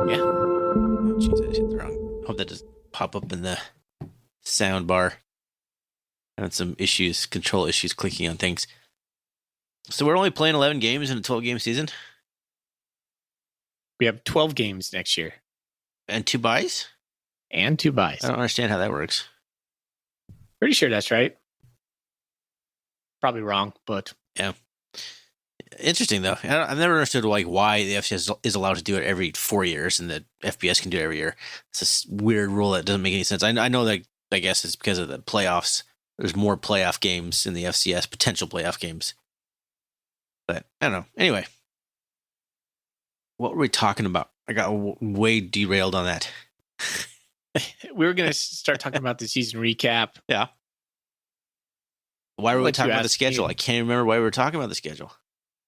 Yeah. Oh, jeez, I just hit the wrong. Hope that doesn't pop up in the sound bar. Having some issues, control issues, clicking on things. So we're only playing 11 games in a 12-game season? We have 12 games next year. And 2 byes? And 2 byes. I don't understand how that works. Pretty sure that's right. Probably wrong, but... Yeah. Interesting, though. I've never understood why the FCS is allowed to do it every 4 years and the FBS can do it every year. It's this weird rule that doesn't make any sense. I know that, I guess it's because of the playoffs. There's more playoff games in the FCS, potential playoff games. But I don't know. Anyway, what were we talking about? I got way derailed on that. We were going to start talking about the season recap. Yeah. Why were we talking about the schedule? I can't remember why we were talking about the schedule.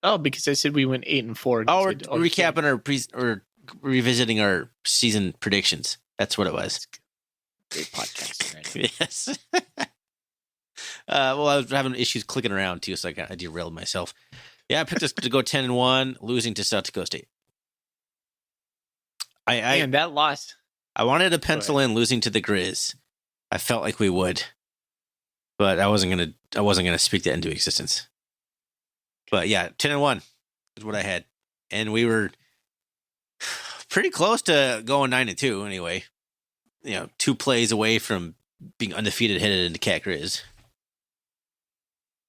Oh, because I said we went 8-4. Oh, we're recapping or revisiting our season predictions. That's what it was. Great podcast. Right? Yes. Well, I was having issues clicking around too, so I derailed myself. Yeah, I picked us to go 10-1, losing to South Dakota State. And that loss. I wanted to pencil in losing to the Grizz. I felt like we would, but I wasn't gonna speak that into existence. But yeah, 10-1 is what I had, and we were pretty close to going 9-2 anyway. 2 plays away from being undefeated, headed into Cat Grizz.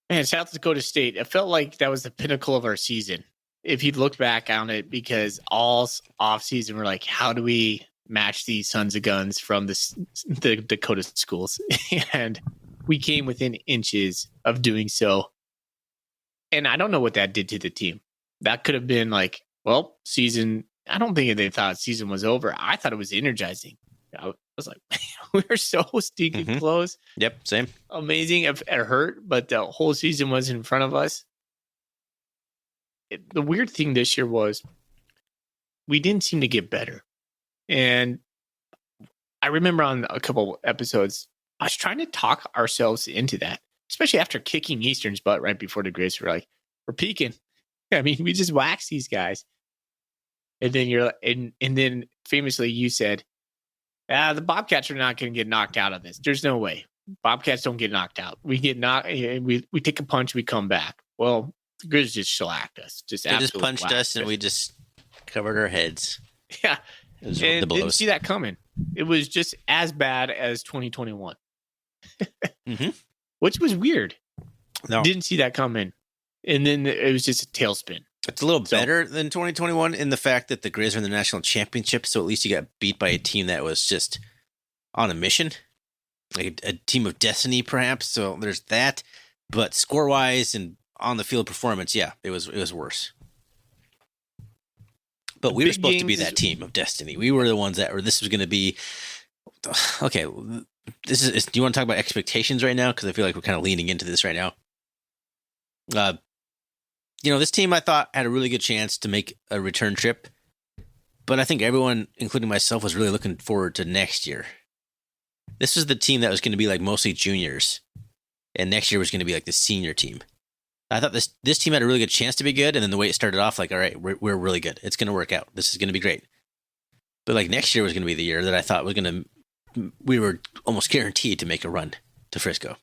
Man, South Dakota State, it felt like that was the pinnacle of our season. If you look back on it, because all offseason we're like, how do we match these sons of guns from the Dakota schools? And we came within inches of doing so. And I don't know what that did to the team. That could have been like, well, season. I don't think they thought season was over. I thought it was energizing. I was like, we were so stinking close. Yep, same. Amazing. It hurt, but the whole season was in front of us. The weird thing this year was we didn't seem to get better. And I remember on a couple episodes, I was trying to talk ourselves into that, especially after kicking Eastern's butt right before the Grizz. We're like, we're peaking. I mean, we just waxed these guys. And then and then famously you said, the Bobcats are not going to get knocked out of this. There's no way. Bobcats don't get knocked out. We get knocked. We take a punch. We come back. Well, the Grizz just shellacked us. They just punched us, and we just covered our heads. Yeah, and didn't see that coming. It was just as bad as 2021, which was weird. No, didn't see that coming, and then it was just a tailspin. It's a little better than 2021 in the fact that the Grizz are in the national championship, so at least you got beat by a team that was just on a mission, like a team of destiny, perhaps. So there's that. But score-wise and on the field performance, yeah, it was worse. But we were supposed to be that team of destiny. We were the ones that were. This was going to be okay. This is. Do you want to talk about expectations right now? Because I feel like we're kind of leaning into this right now. This team I thought had a really good chance to make a return trip, but I think everyone, including myself, was really looking forward to next year. This was the team that was going to be like mostly juniors, and next year was going to be like the senior team. I thought this team had a really good chance to be good, and then the way it started off, like, all right, we're really good. It's going to work out. This is going to be great. But like next year was going to be the year that I thought we were almost guaranteed to make a run to Frisco,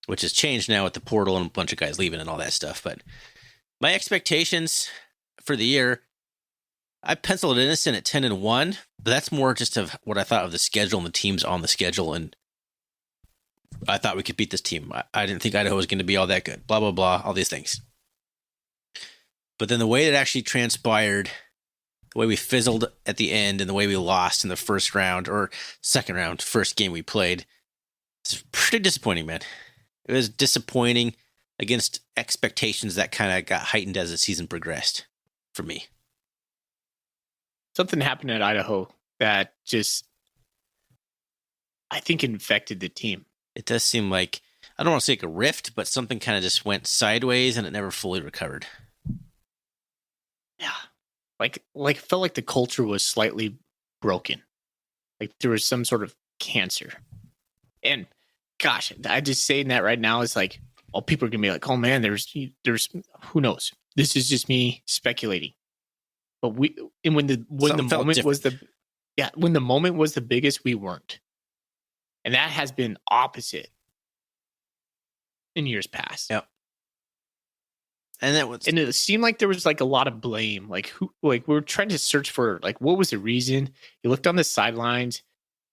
which has changed now with the portal and a bunch of guys leaving and all that stuff. But my expectations for the year, I penciled Innocent at 10-1, but that's more just of what I thought of the schedule and the teams on the schedule, and I thought we could beat this team. I didn't think Idaho was going to be all that good. Blah, blah, blah, all these things. But then the way it actually transpired, the way we fizzled at the end and the way we lost in the first round or second round, first game we played, it's pretty disappointing, man. It was disappointing against expectations that kind of got heightened as the season progressed for me. Something happened at Idaho that just, I think, infected the team. It does seem like, I don't want to say like a rift, but something kind of just went sideways and it never fully recovered. Yeah. like felt like the culture was slightly broken. Like there was some sort of cancer. And gosh, I just saying that right now is like, oh, people are gonna be like, oh man, there's who knows? This is just me speculating. But when the moment was when the moment was the biggest, we weren't. And that has been opposite in years past. Yep. And it seemed like there was like a lot of blame. Like we were trying to search for like what was the reason. You looked on the sidelines,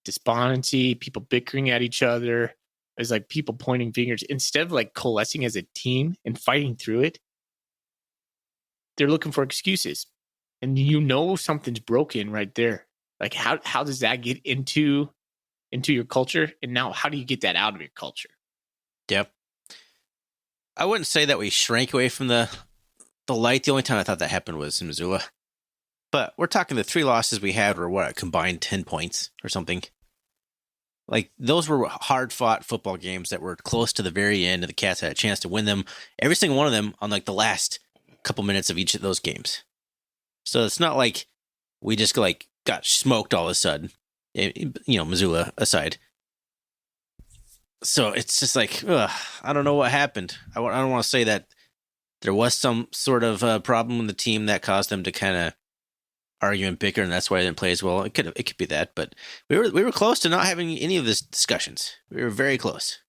despondency, people bickering at each other. There's like people pointing fingers instead of like coalescing as a team and fighting through it. They're looking for excuses, and something's broken right there. Like how does that get into your culture? And now how do you get that out of your culture? Yep. I wouldn't say that we shrank away from the light. The only time I thought that happened was in Missoula. But we're talking the 3 losses we had were a combined 10 points or something. Like, those were hard-fought football games that were close to the very end, and the Cats had a chance to win them, every single one of them, on, like, the last couple minutes of each of those games. So it's not like we just, like, got smoked all of a sudden, Missoula aside. So it's just like, I don't know what happened. I don't want to say that there was some sort of problem in the team that caused them to kind of argue and bicker, and that's why they didn't play as well. It could be that, but we were close to not having any of these discussions. We were very close.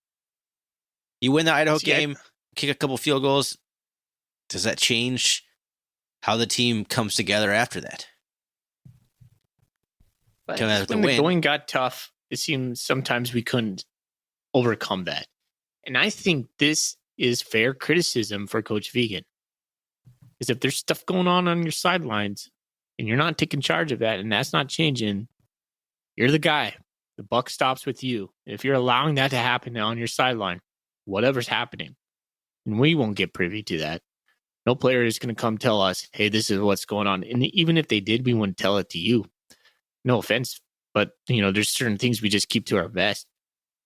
You win the Idaho game, kick a couple field goals. Does that change how the team comes together after that? But when the going got tough, it seemed sometimes we couldn't overcome that. And I think this is fair criticism for Coach Vigen. Is if there's stuff going on your sidelines and you're not taking charge of that and that's not changing, you're the guy. The buck stops with you. If you're allowing that to happen on your sideline, whatever's happening, and we won't get privy to that. No player is going to come tell us, hey, this is what's going on. And even if they did, we wouldn't tell it to you. No offense, but there's certain things we just keep to our vest.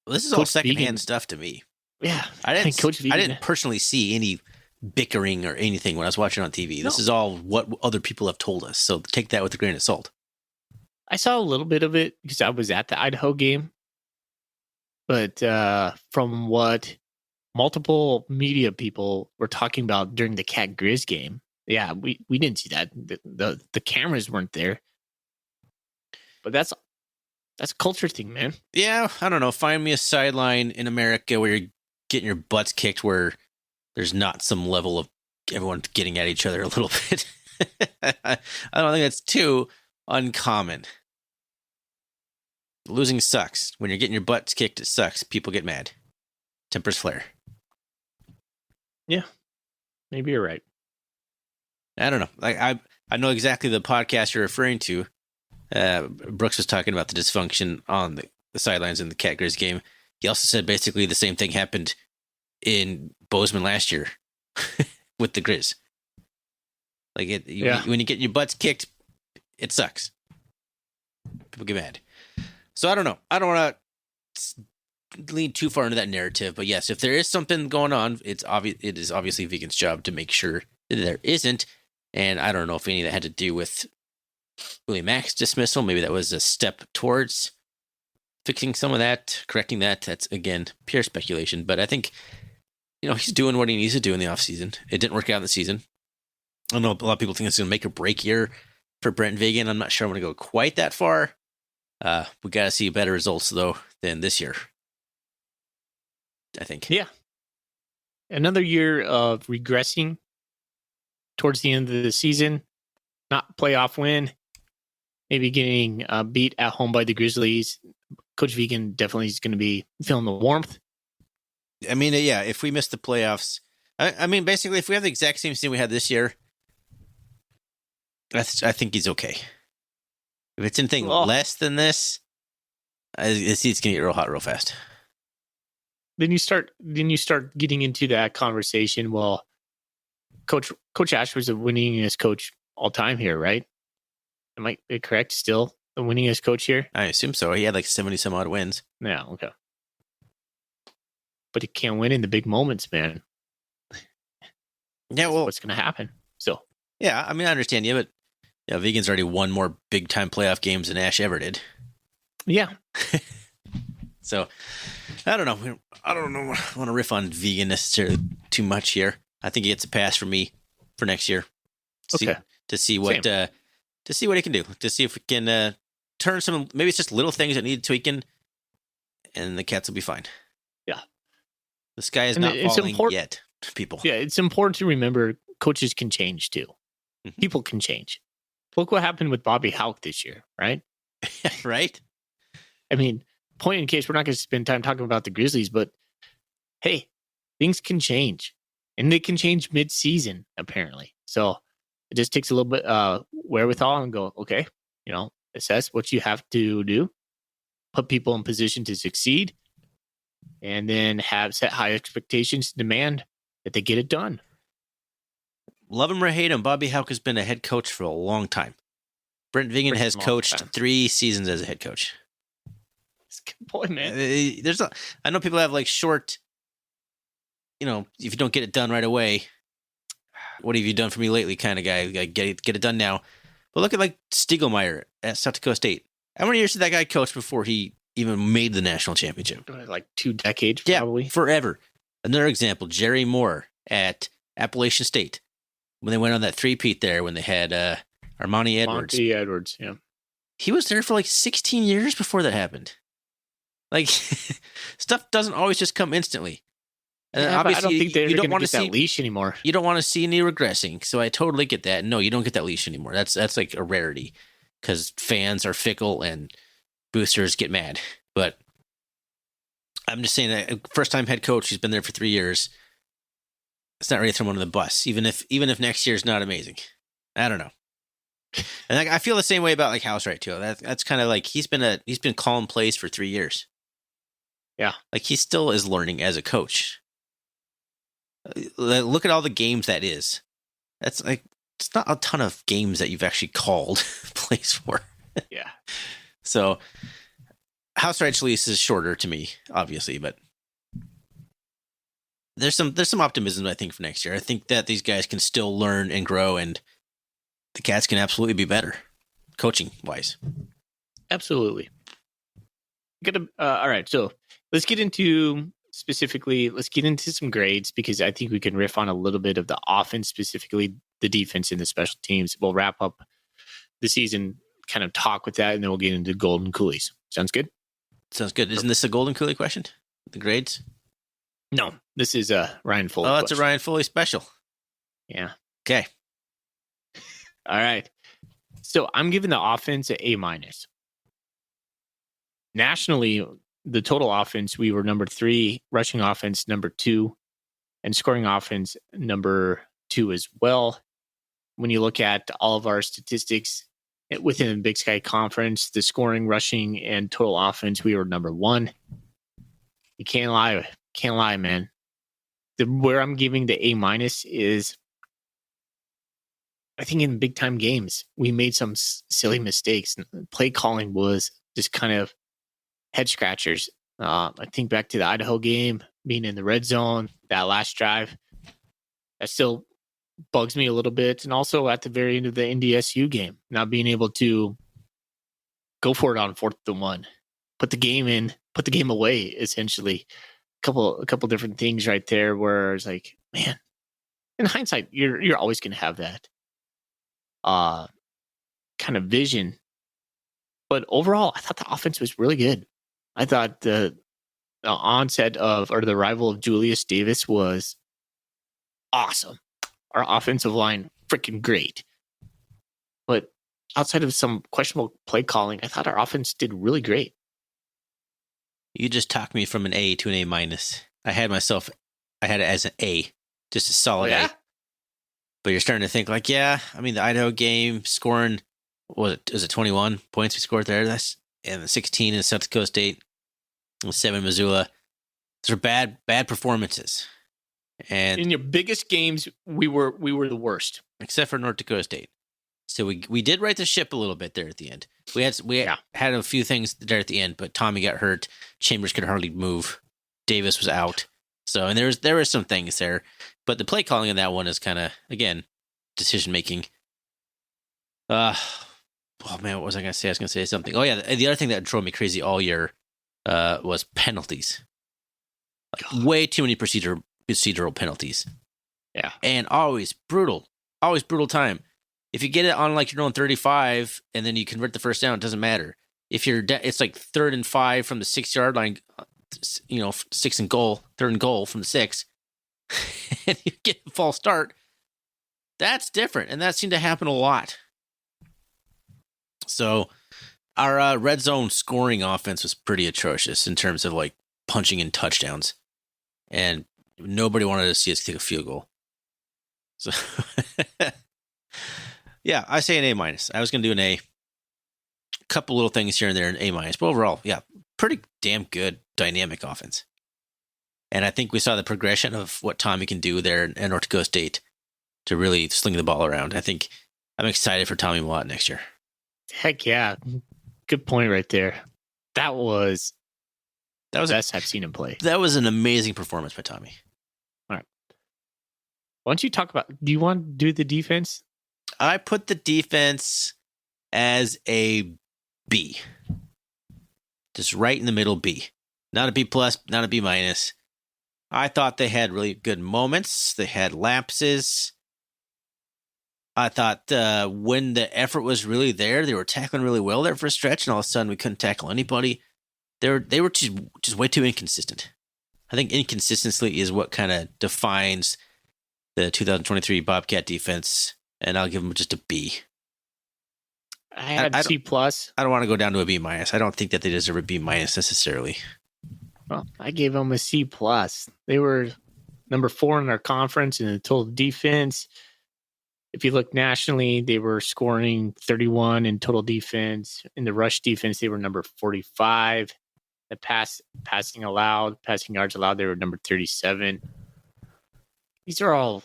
Well, this is all secondhand stuff to me. Yeah. I didn't personally see any bickering or anything when I was watching on TV. No. This is all what other people have told us. So take that with a grain of salt. I saw a little bit of it because I was at the Idaho game. But from what multiple media people were talking about during the Cat Grizz game, yeah, we didn't see that. The cameras weren't there. But that's a culture thing, man. Yeah, I don't know. Find me a sideline in America where you're getting your butts kicked where there's not some level of everyone getting at each other a little bit. I don't think that's too uncommon. Losing sucks. When you're getting your butts kicked, it sucks. People get mad. Tempers flare. Yeah, maybe you're right. I don't know. I know exactly the podcast you're referring to. Brooks was talking about the dysfunction on the sidelines in the Cat Grizz game. He also said basically the same thing happened in Bozeman last year with the Grizz. Like when you get your butts kicked, it sucks. People get mad. So I don't know. I don't want to lean too far into that narrative, but yes, if there is something going on, it is obviously Vigen's job to make sure that there isn't. And I don't know if any of that had to do with Willie Mack's dismissal. Maybe that was a step towards fixing some of that, correcting that. That's, again, pure speculation. But I think, he's doing what he needs to do in the offseason. It didn't work out in the season. I know a lot of people think it's going to make or break year for Brent Vigen. I'm not sure I'm going to go quite that far. We got to see better results, though, than this year, I think. Yeah. Another year of regressing towards the end of the season. Not playoff win. Maybe getting beat at home by the Grizzlies. Coach Vigen definitely is going to be feeling the warmth. I mean, yeah, if we miss the playoffs, I mean, basically, if we have the exact same team we had this year, I think he's okay. If it's anything less than this, it's going to get real hot real fast. Then you start getting into that conversation. Well, Coach Ash was the winningest coach all time here, right? Am I correct? Still the winningest coach here? I assume so. He had like 70 some odd wins. Yeah, okay. But he can't win in the big moments, man. Yeah, well, what's going to happen? So, yeah, I mean, I understand you, but Yeah, Vegan's already won more big-time playoff games than Ash ever did. Yeah. So, I don't know. I want to riff on Vegan necessarily too much here. I think he gets a pass from me for next year. Okay. To see what he can do. To see if we can turn some. Maybe it's just little things that need tweaking, and the Cats will be fine. Yeah. The sky is not falling yet, people. Yeah, it's important to remember coaches can change too. Mm-hmm. People can change. Look what happened with Bobby Houck this year, right? Right? I mean, point in case, we're not going to spend time talking about the Grizzlies, but hey, things can change. And they can change mid-season, apparently. So it just takes a little bit wherewithal and go, okay, assess what you have to do, put people in position to succeed, and then have set high expectations, demand that they get it done. Love him or hate him, Bobby Houck has been a head coach for a long time. Brent Vigen has coached 3 seasons as a head coach. That's a good point, man. I know people have like short, if you don't get it done right away, what have you done for me lately kind of guy. Like, get it done now. But look at like Stiegelmeier at South Dakota State. How many years did that guy coach before he even made the national championship? Like 2 decades, probably. Yeah, forever. Another example, Jerry Moore at Appalachian State. When they went on that 3-peat there, when they had Armani Edwards. Monty Edwards, yeah. He was there for like 16 years before that happened. Like, stuff doesn't always just come instantly. Obviously, I don't think they're going to get that leash anymore. You don't want to see any regressing, so I totally get that. No, you don't get that leash anymore. That's like a rarity because fans are fickle and boosters get mad. But I'm just saying that first-time head coach, he's been there for 3 years. It's not ready to throw him under the bus, even if next year's not amazing. I don't know. And I feel the same way about like Housewright too. That's kind of like he's been calling plays for 3 years. Yeah, like he still is learning as a coach. Look at all the games that is. That's like it's not a ton of games that you've actually called plays for. Yeah. So Housewright's lease is shorter to me, obviously, but there's some optimism I think for next year. I think that these guys can still learn and grow, and the Cats can absolutely be better, coaching wise. Absolutely. All right, so let's get into some grades because I think we can riff on a little bit of the offense, specifically the defense and the special teams. We'll wrap up the season, kind of talk with that, and then we'll get into Golden Coolies. Sounds good? Sounds good. Isn't this a Golden Coolie question? The grades? No, this is a Ryan Foley. Oh, it's a Ryan Foley special. Yeah. Okay. All right. So I'm giving the offense an A-. Nationally, the total offense, we were number 3, rushing offense number 2, and scoring offense number 2 as well. When you look at all of our statistics within the Big Sky Conference, the scoring, rushing, and total offense, we were number 1. You can't lie, man. Where I'm giving the A- is, I think in big time games, we made some silly mistakes. Play calling was just kind of head scratchers. I think back to the Idaho game, being in the red zone, that last drive, that still bugs me a little bit. And also at the very end of the NDSU game, not being able to go for it on 4th and 1, put the game away, essentially. A couple different things right there where it's like, man, in hindsight, you're always going to have that kind of vision. But overall, I thought the offense was really good. I thought the onset or the arrival of Julius Davis was awesome. Our offensive line, freaking great. But outside of some questionable play calling, I thought our offense did really great. You just talked me from an A to an A-. I had it as an A, just a solid A. But you're starting to think like, yeah, I mean, the Idaho game scoring, was it 21 points we scored there? And the 16 in South Dakota State, and 7 Missoula. Those are bad performances. And in your biggest games, we were the worst, except for North Dakota State. So we did right the ship a little bit there at the end. We had a few things there at the end, but Tommy got hurt. Chambers could hardly move. Davis was out. So, and there were some things there, but the play calling in that one is kind of, again, decision making. Oh man, what was I going to say? I was going to say something. Oh yeah, the other thing that drove me crazy all year was penalties. Like, way too many procedural penalties. Yeah. And always brutal time. If you get it on like you're doing 35 and then you convert the first down, it doesn't matter. If it's like 3rd and 5 from the 6-yard line, 6 and goal, 3rd and goal from the 6, and you get a false start. That's different, and that seemed to happen a lot. So our red zone scoring offense was pretty atrocious in terms of like punching in touchdowns, and nobody wanted to see us take a field goal. So, yeah, I say an A-. I was going to do an A. Couple little things here and there, an A-, but overall, yeah, pretty damn good dynamic offense. And I think we saw the progression of what Tommy can do there in North Dakota State to really sling the ball around. I think I'm excited for Tommy Watt next year. Heck yeah. Good point right there. That was the best I've seen him play. That was an amazing performance by Tommy. All right. Why don't you talk about, do you want to do the defense? I put the defense as a B. Just right in the middle, B. Not a B+, not a B-. I thought they had really good moments. They had lapses. I thought when the effort was really there, they were tackling really well there for a stretch, and all of a sudden we couldn't tackle anybody. They were just way too inconsistent. I think inconsistency is what kind of defines the 2023 Bobcat defense, and I'll give them just a B. I had C+. I don't want to go down to a B-. I don't think that they deserve a B- necessarily. Well, I gave them a C+. They were number 4 in our conference in the total defense. If you look nationally, they were scoring 31 in total defense. In the rush defense, they were number 45. The passing yards allowed, they were number 37. These are all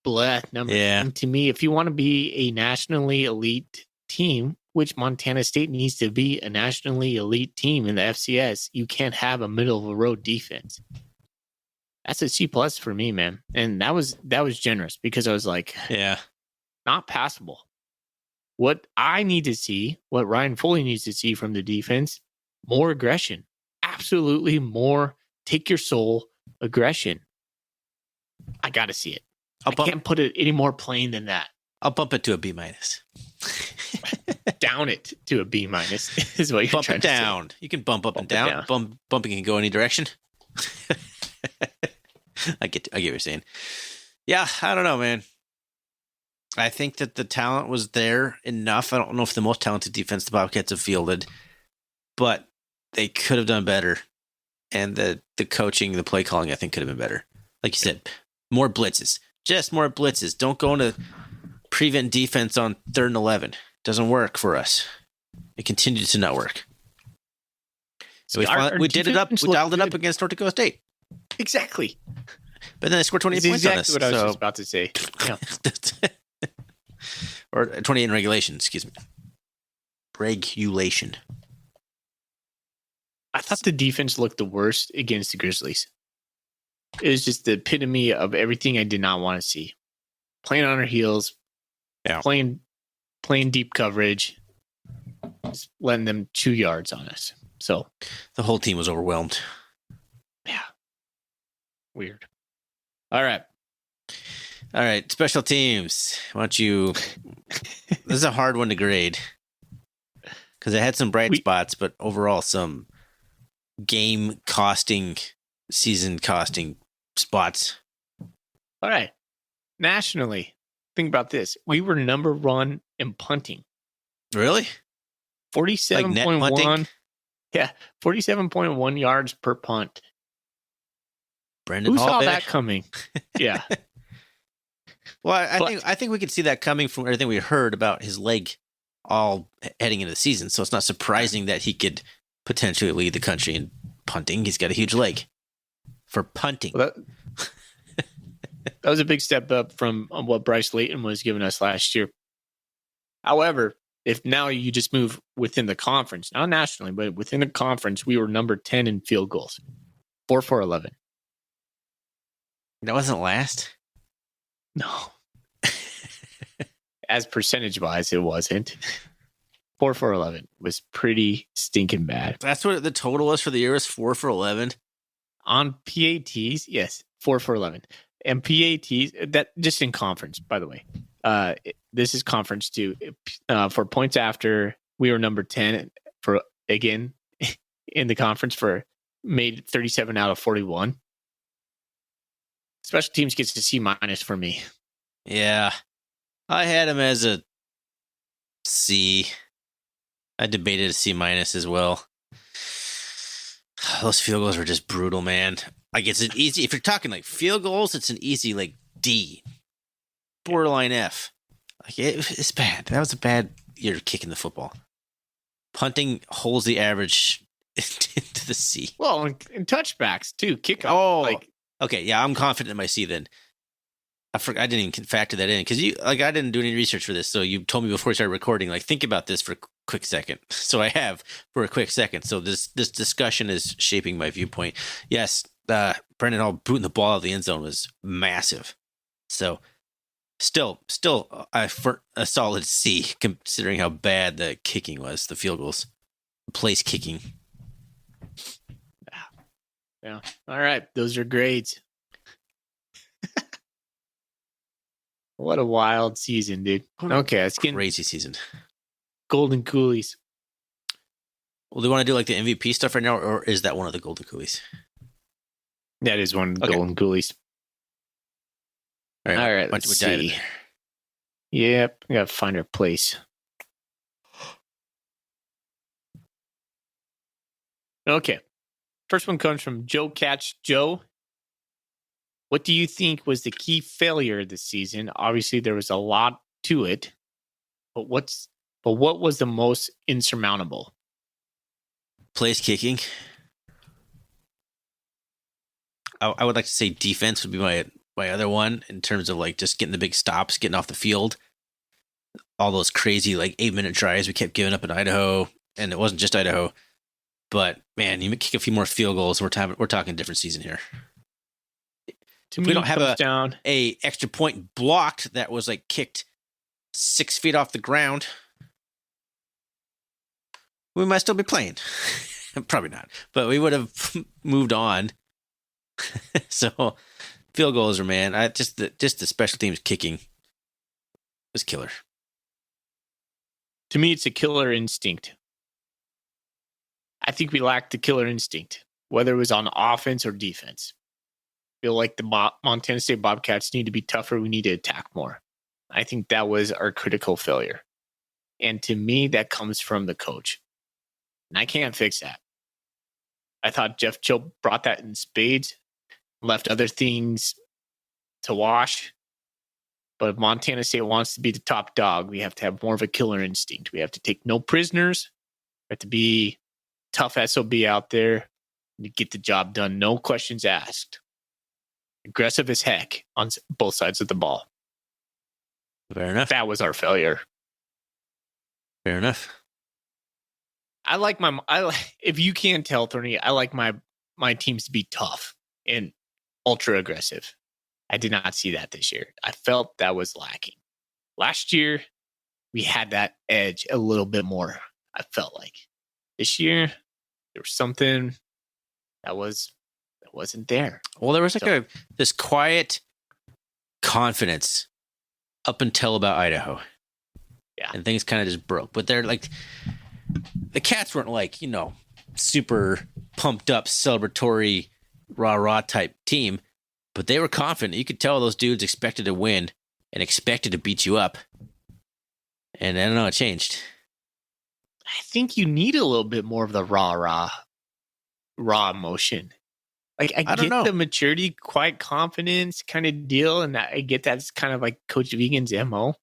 bleh numbers. Yeah. And to me, if you want to be a nationally elite team, which Montana State needs to be a nationally elite team in the FCS, you can't have a middle of the road defense. That's a C+ for me, man. And that was generous because I was like, yeah, not passable. What I need to see, what Ryan Foley needs to see from the defense, more aggression. Absolutely more take your soul aggression. I got to see it. I can't put it any more plain than that. I'll bump it to a B-. Down it to a B- is what you're bump trying it to down. say. You can bump up and down. Bumping can go any direction. I get what you're saying. Yeah, I don't know, man. I think that the talent was there enough. I don't know if the most talented defense the Bobcats have fielded, but they could have done better. And the coaching, the play calling, I think could have been better. Like you said, more blitzes. Just more blitzes. Don't go into prevent defense on 3rd and 11. Doesn't work for us. It continued to not work. So we did it up. We dialed it up against North Dakota State. Exactly. But then they scored 28 points on us. What I was just about to say. Yeah. Or 28 in regulation, excuse me. Regulation. I thought the defense looked the worst against the Grizzlies. It was just the epitome of everything I did not want to see. Playing on our heels. Yeah. Playing deep coverage. Just letting them 2 yards on us. So the whole team was overwhelmed. Yeah. Weird. All right. Special teams. Why don't you... This is a hard one to grade. Because it had some bright spots, but overall some game-costing, season-costing spots. All right. Nationally, think about this. We were number 1 in punting. Really? 47.1. Yeah, 47.1 yards per punt. Brendan Who Hall, saw baby. that coming? Yeah. Well, I think we could see that coming from everything we heard about his leg all heading into the season. So it's not surprising that he could potentially lead the country in punting. He's got a huge leg for punting. Well, that was a big step up from what Bryce Layton was giving us last year. However, if now you just move within the conference, not nationally, but within the conference, we were number 10 in field goals, 4 for 11. That wasn't last? No. as percentage wise, it wasn't. 4 for 11 was pretty stinking bad. That's what the total was for the year, was 4 for 11. On PATs, yes, 4 for 11. And PATs, that just in conference, by the way. This is conference too. For points after, we were number 10 for, again, in the conference for made 37 out of 41. Special teams gets a C- for me. Yeah. I had him as a C. I debated a C- as well. Those field goals were just brutal, man. Like, it's an easy, if you're talking like field goals, it's an easy like D, borderline F. Like, it's bad. That was a bad year kicking the football. Punting holds the average into the C. Well, and touchbacks too. Kickoff. Oh, like, okay. Yeah, I'm confident in my C then. I didn't even factor that in because I didn't do any research for this. So you told me before we started recording, like, think about this for a quick second. So I have for a quick second. So this discussion is shaping my viewpoint. Yes, Brendan Hall booting the ball out of the end zone was massive. So still for a solid C, considering how bad the kicking was, the field goals, place kicking. Yeah. All right. Those are grades. What a wild season, dude. Okay, let's get Crazy season. Golden Coolies. Well, do you want to do like the MVP stuff right now, or is that one of the Golden Coolies? That is one of the Okay. Golden Coolies. All right, let's see. Yep, we got to find our place. Okay. First one comes from Joe Catch Joe. What do you think was the key failure this season? Obviously, there was a lot to it, but what was the most insurmountable? Place kicking. I would like to say defense would be my other one in terms of like just getting the big stops, getting off the field. All those crazy like 8-minute drives we kept giving up in Idaho, and it wasn't just Idaho. But man, you kick a few more field goals, we're talking different season here. To If me, we don't have a extra point blocked that was like kicked 6 feet off the ground, we might still be playing. Probably not, but we would have moved on. So field goals are, man, just the special teams kicking was killer. To me, it's a killer instinct. I think we lacked the killer instinct, whether it was on offense or defense. I feel like the Montana State Bobcats need to be tougher. We need to attack more. I think that was our critical failure. And to me, that comes from the coach. And I can't fix that. I thought Jeff Cho brought that in spades, left other things to wash. But if Montana State wants to be the top dog, we have to have more of a killer instinct. We have to take no prisoners. We have to be tough SOB out there and get the job done. No questions asked. Aggressive as heck on both sides of the ball. Fair enough. That was our failure. Fair enough. If you can't tell, Tony, I like my teams to be tough and ultra aggressive. I did not see that this year. I felt that was lacking. Last year, we had that edge a little bit more, I felt like. This year, there was something that wasn't there. Well, there was like this quiet confidence up until about Idaho. Yeah. And things kind of just broke. But they're like, the Cats weren't like, super pumped up, celebratory, rah-rah type team. But they were confident. You could tell those dudes expected to win and expected to beat you up. And I don't know, it changed. I think you need a little bit more of the raw emotion. Like, I don't get know. the maturity, quiet confidence kind of deal, and I get that's kind of like Coach Vegan's MO.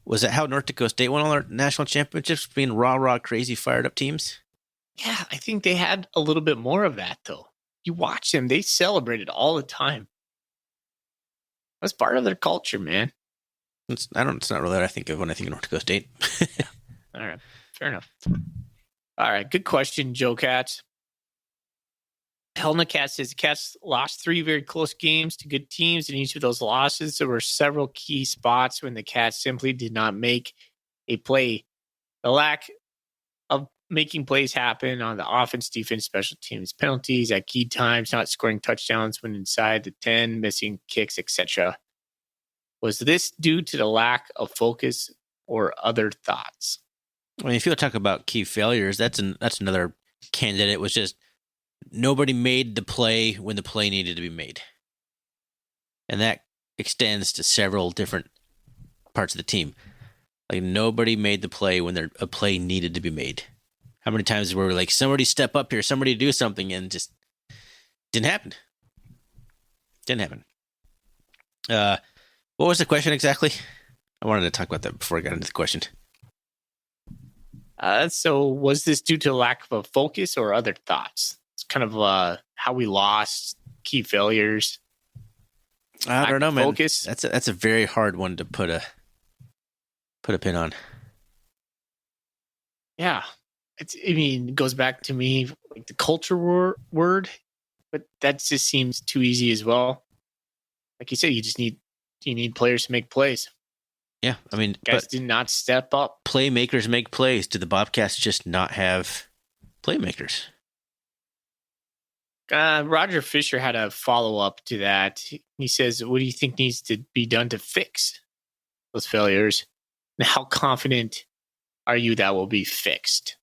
Was it how North Dakota State won all our national championships, being rah-rah, crazy, fired-up teams? Yeah, I think they had a little bit more of that, though. You watch them, they celebrated all the time. That's part of their culture, man. It's not really what I think of when I think of North Dakota State. All right, fair enough. All right, good question, Joe Katz. Hell in the Cats says the Cats lost 3 very close games to good teams. In each of those losses, there were several key spots when the Cats simply did not make a play. The lack of making plays happen on the offense, defense, special teams, penalties at key times, not scoring touchdowns when inside the 10, missing kicks, etc. Was this due to the lack of focus or other thoughts? I mean, if you talk about key failures, that's another candidate. It was just nobody made the play when the play needed to be made. And that extends to several different parts of the team. Like, nobody made the play when a play needed to be made. How many times were we like, somebody step up here, somebody do something, and just didn't happen. What was the question exactly? I wanted to talk about that before I got into the question. So was this due to lack of a focus or other thoughts? It's kind of how we lost, key failures. I don't know, man. Focus. That's a very hard one to put a pin on. Yeah. It goes back to me like the culture word, but that just seems too easy as well. Like you said, you need players to make plays. Yeah, I mean, guys did not step up. Playmakers make plays. Do the Bobcats just not have playmakers? Roger Fisher had a follow-up to that. He says, what do you think needs to be done to fix those failures? And how confident are you that will be fixed?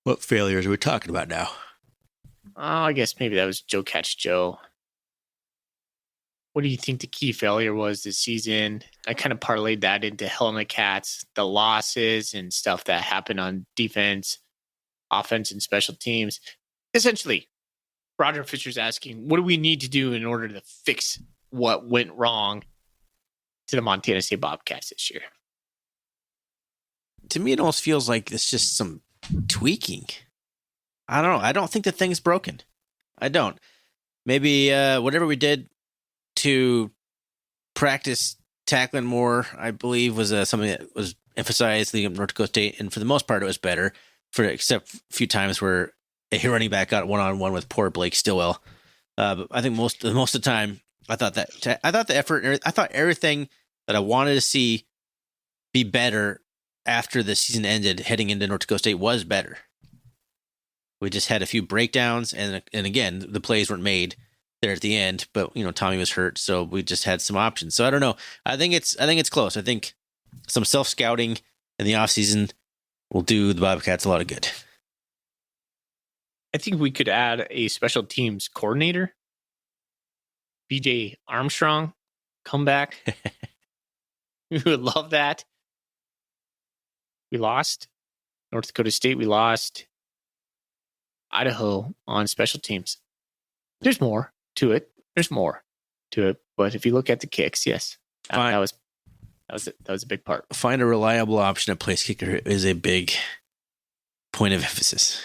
What failures are we talking about now? Oh, I guess maybe that was Joe Catch Joe. What do you think the key failure was this season? I kind of parlayed that into Hell in the Cats, the losses and stuff that happened on defense, offense, and special teams. Essentially, Roger Fisher's asking, what do we need to do in order to fix what went wrong to the Montana State Bobcats this year? To me, it almost feels like it's just some tweaking. I don't know. I don't think the thing's broken. I don't. Maybe whatever we did to practice tackling more, I believe, was something that was emphasized leading up to North Dakota State, and for the most part, it was better. Except a few times where a running back got one-on-one with poor Blake Stillwell. But I think most of the time, I thought the effort, I thought everything that I wanted to see be better after the season ended, heading into North Dakota State, was better. We just had a few breakdowns, and again, the plays weren't made there at the end, but Tommy was hurt, so we just had some options. So I don't know. I think it's close. I think some self-scouting in the offseason will do the Bobcats a lot of good. I think we could add a special teams coordinator. BJ Armstrong come back. We would love that. We lost North Dakota State. We lost Idaho on special teams. There's more to it. But if you look at the kicks, yes, that was a big part. Find a reliable option at place kicker is a big point of emphasis.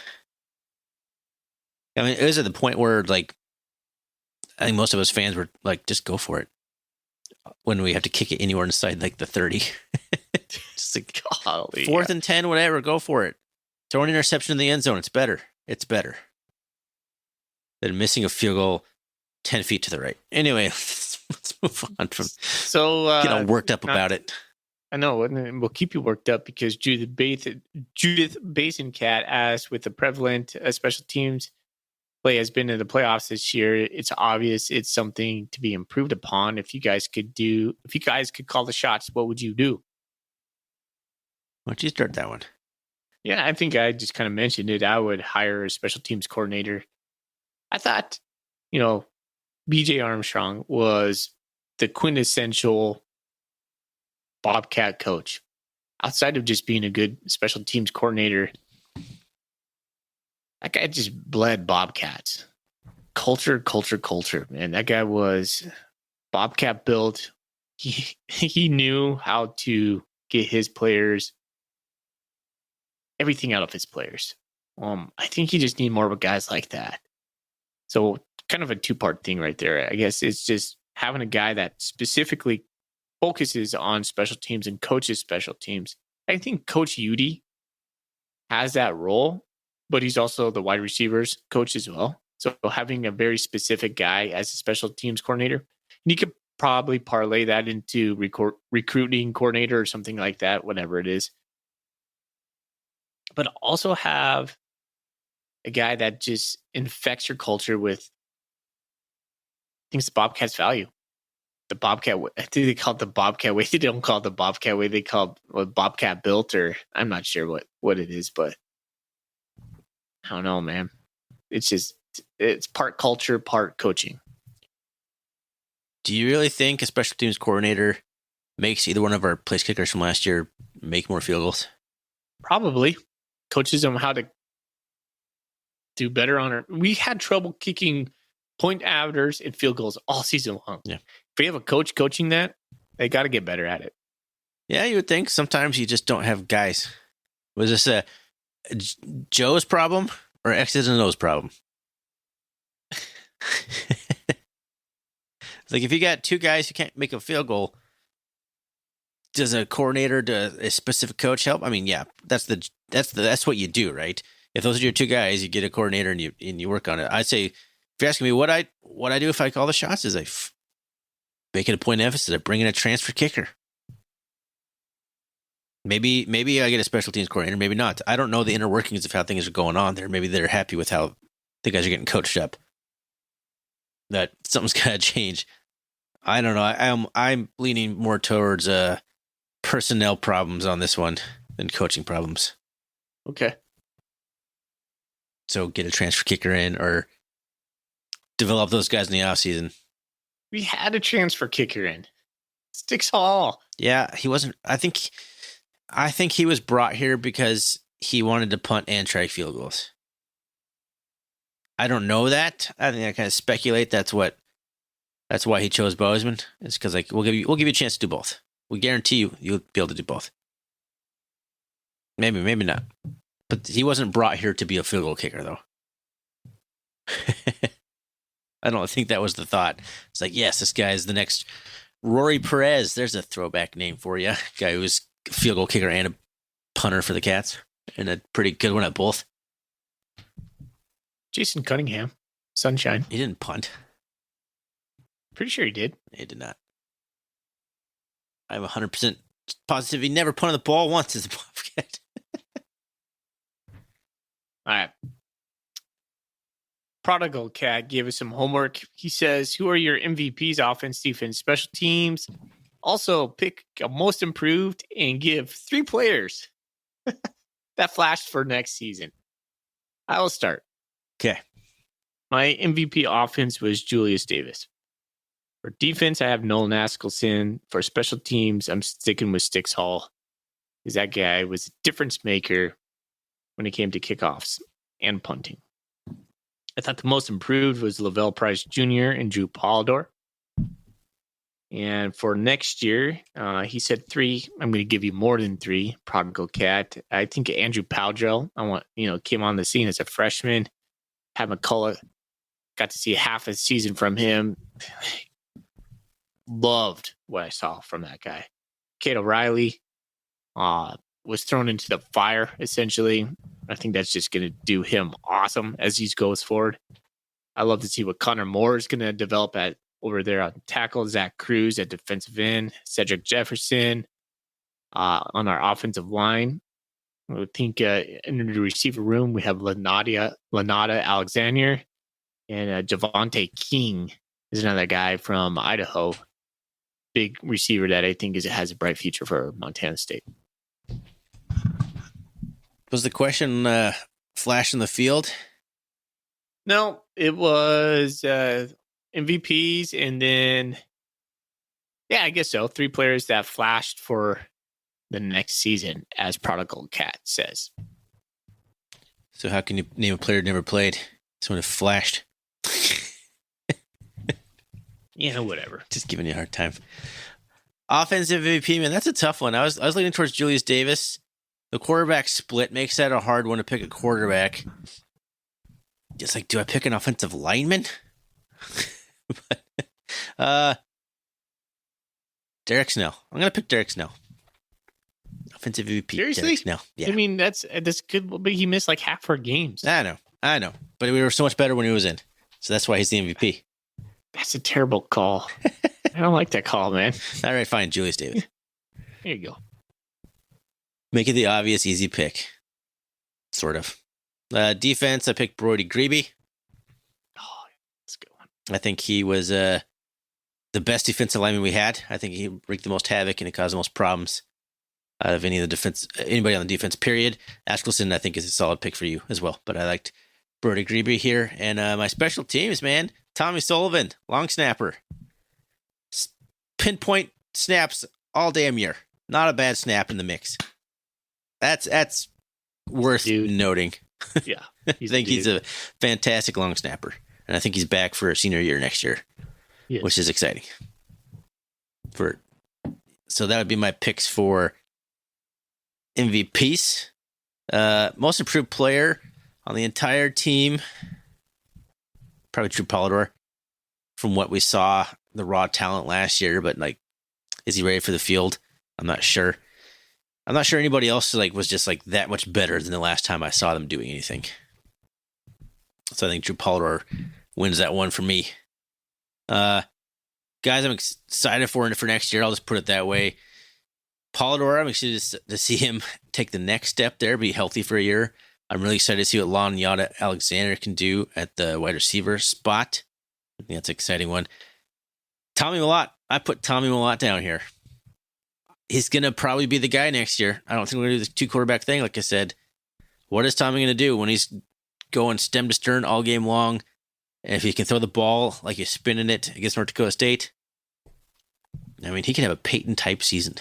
I mean, it was at the point where, like, I think most of us fans were like, just go for it. When we have to kick it anywhere inside, like, the 30. Just like, golly, 4th and 10, whatever, go for it. Throw an interception in the end zone. It's better. Than missing a field goal 10 feet to the right. Anyway, let's move on from get all worked up about it. I know, and we'll keep you worked up because Judith Basincat asked, with the prevalent special teams play has been in the playoffs this year, it's obvious it's something to be improved upon. If you guys could call the shots, what would you do? Why don't you start that one? Yeah, I think I just kind of mentioned it. I would hire a special teams coordinator. I thought, BJ Armstrong was the quintessential Bobcat coach. Outside of just being a good special teams coordinator, that guy just bled Bobcats. Culture, man. That guy was Bobcat built. He knew how to get his players, everything out of his players. I think you just need more of guys like that. So kind of a two-part thing right there. I guess it's just having a guy that specifically focuses on special teams and coaches special teams. I think Coach Udy has that role, but he's also the wide receivers coach as well. So having a very specific guy as a special teams coordinator, and you could probably parlay that into recruiting coordinator or something like that, whatever it is. But also have a guy that just infects your culture with things the Bobcats value. The Bobcat, I think they call it the Bobcat way. They don't call it the Bobcat way. They call it what Bobcat built, or I'm not sure what it is, but I don't know, man. It's part culture, part coaching. Do you really think a special teams coordinator makes either one of our place kickers from last year make more field goals? Probably. Coaches them how to do better on it. We had trouble kicking point averters and field goals all season long. Yeah. If we have a coach coaching that, they got to get better at it. Yeah, you would think. Sometimes you just don't have guys. Was this a Joe's problem or X's and O's problem? It's like if you got two guys who can't make a field goal, does a coordinator, does a specific coach help? I mean, yeah, that's what you do, right? If those are your two guys, you get a coordinator and you work on it. I'd say, if you're asking me what I do if I call the shots, is I make it a point of emphasis. I bring in a transfer kicker. Maybe I get a special teams coordinator, maybe not. I don't know the inner workings of how things are going on there. Maybe they're happy with how the guys are getting coached up. That something's got to change. I don't know. I'm leaning more towards personnel problems on this one than coaching problems. Okay. So get a transfer kicker in or develop those guys in the offseason. We had a transfer kicker in. Sticks Hall. Yeah, he wasn't. I think he was brought here because he wanted to punt and try field goals. I don't know that. I think I kind of speculate that's why he chose Bozeman. It's because like we'll give you a chance to do both. We guarantee you'll be able to do both. Maybe not. But he wasn't brought here to be a field goal kicker, though. I don't think that was the thought. It's like, yes, this guy is the next Rory Perez. There's a throwback name for you. Guy who was a field goal kicker and a punter for the Cats. And a pretty good one at both. Jason Cunningham. Sunshine. He didn't punt. Pretty sure he did. He did not. I'm 100% positive he never punted the ball once as a Bobcat. All right. Prodigal Cat gave us some homework. He says, who are your MVPs, offense, defense, special teams? Also, pick a most improved and give 3 players that flashed for next season. I will start. Okay. My MVP offense was Julius Davis. For defense, I have Nolan Askelson. For special teams, I'm sticking with Sticks Hall. Because that guy was a difference maker when it came to kickoffs and punting. I thought the most improved was Lavelle Price Jr. and Drew Polidor. And for next year, he said 3. I'm going to give you more than 3. Prodigal Cat. I think Andrew Powdrell, came on the scene as a freshman. Pat McCullough, got to see half a season from him. Loved what I saw from that guy. Kate O'Reilly was thrown into the fire, essentially. I think that's just going to do him awesome as he goes forward. I love to see what Connor Moore is going to develop over there on tackle. Zach Cruz at defensive end. Cedric Jefferson on our offensive line. I think in the receiver room, we have Lanada Alexander and Javante King is another guy from Idaho. Big receiver that I think has a bright future for Montana State. Was the question flash in the field? No, it was MVPs and then, yeah, I guess so. 3 players that flashed for the next season, as Prodigal Cat says. So how can you name a player who never played? Someone who flashed. Yeah, whatever. Just giving you a hard time. Offensive MVP, man, that's a tough one. I was leaning towards Julius Davis. The quarterback split makes that a hard one to pick a quarterback. It's like, do I pick an offensive lineman? Derek Snell. I'm going to pick Derek Snell. Offensive MVP. Seriously? Derek Snell. Yeah. I mean, that's good, but he missed like half our games. I know. But we were so much better when he was in. So that's why he's the MVP. That's a terrible call. I don't like that call, man. All right, fine. Julius Davis. There you go. Make it the obvious, easy pick. Sort of. Defense, I picked Brody Grebe. Oh, that's a good one. I think he was the best defensive lineman we had. I think he wreaked the most havoc and he caused the most problems out of anybody on the defense, period. Askelson, I think, is a solid pick for you as well. But I liked Brody Grebe here. And my special teams, man, Tommy Sullivan, long snapper. Pinpoint snaps all damn year. Not a bad snap in the mix. That's worth noting. Yeah. I think he's a fantastic long snapper. And I think he's back for a senior year next year, which is exciting. So that would be my picks for MVPs. Most improved player on the entire team, probably Drew Polidor. From what we saw, the raw talent last year, but like, is he ready for the field? I'm not sure. I'm not sure anybody else was just that much better than the last time I saw them doing anything. So I think Drew Polidor wins that one for me. Guys, I'm excited for next year. I'll just put it that way. Polidor, I'm excited to see him take the next step there, be healthy for a year. I'm really excited to see what Lanyata Alexander can do at the wide receiver spot. I think that's an exciting one. Tommy Mellott. I put Tommy Mellott down here. He's going to probably be the guy next year. I don't think we're going to do the 2-quarterback thing, like I said. What is Tommy going to do when he's going stem to stern all game long? And if he can throw the ball like he's spinning it against North Dakota State, I mean, he can have a Peyton-type season.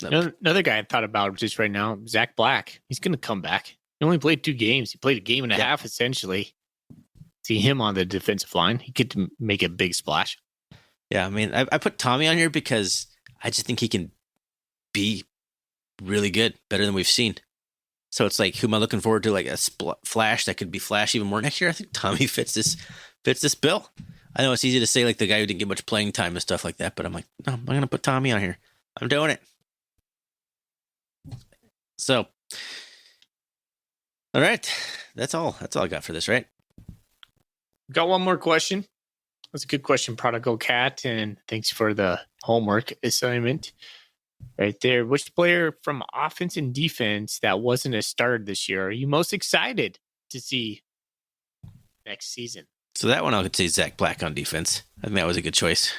Another guy I thought about just right now, Zach Black. He's going to come back. He only played 2 games. He played a game and a half, essentially. See him on the defensive line. He could make a big splash. Yeah, I mean, I put Tommy on here because I just think he can be really good, better than we've seen. So it's like, who am I looking forward to? Like a flash that could be flash even more next year. I think Tommy fits this bill. I know it's easy to say like the guy who didn't get much playing time and stuff like that, but I'm like, no, I'm going to put Tommy on here. I'm doing it. So, all right, that's all I got for this, right? Got one more question. That's a good question, Prodigal Cat, and thanks for the homework assignment right there. Which player from offense and defense that wasn't a starter this year are you most excited to see next season? So that one I could say Zach Black on defense. I think that was a good choice.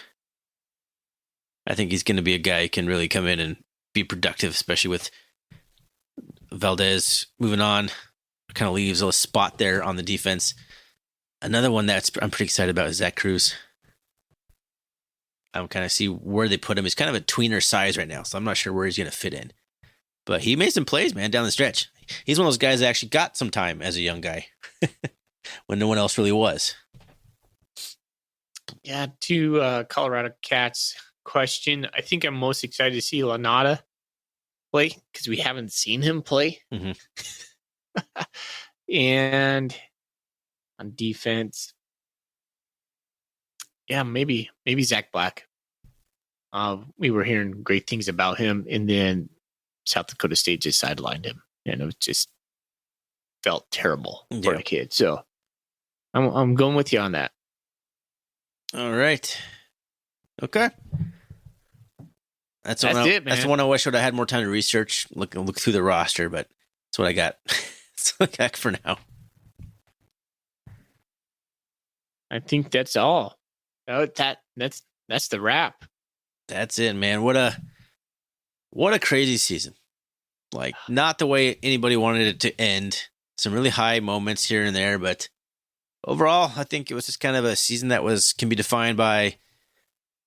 I think he's going to be a guy who can really come in and be productive, especially with Valdez moving on. Kind of leaves a spot there on the defense. Another one I'm pretty excited about is Zach Cruz. I'm kind of see where they put him. He's kind of a tweener size right now, so I'm not sure where he's going to fit in. But he made some plays, man, down the stretch. He's one of those guys that actually got some time as a young guy when no one else really was. Yeah, to Colorado Cats question, I think I'm most excited to see Lanata play because we haven't seen him play. Mm-hmm. And on defense, yeah, maybe Zach Black. We were hearing great things about him, and then South Dakota State just sidelined him, and it just felt terrible for the kid. So I'm going with you on that. All right. Okay. That's it, man. That's the one I wish I would have had more time to research, look through the roster, but that's what I got. That's what I got for now. I think that's all. That's the wrap. That's it, man. What a crazy season. Like, not the way anybody wanted it to end. Some really high moments here and there, but overall, I think it was just kind of a season that can be defined by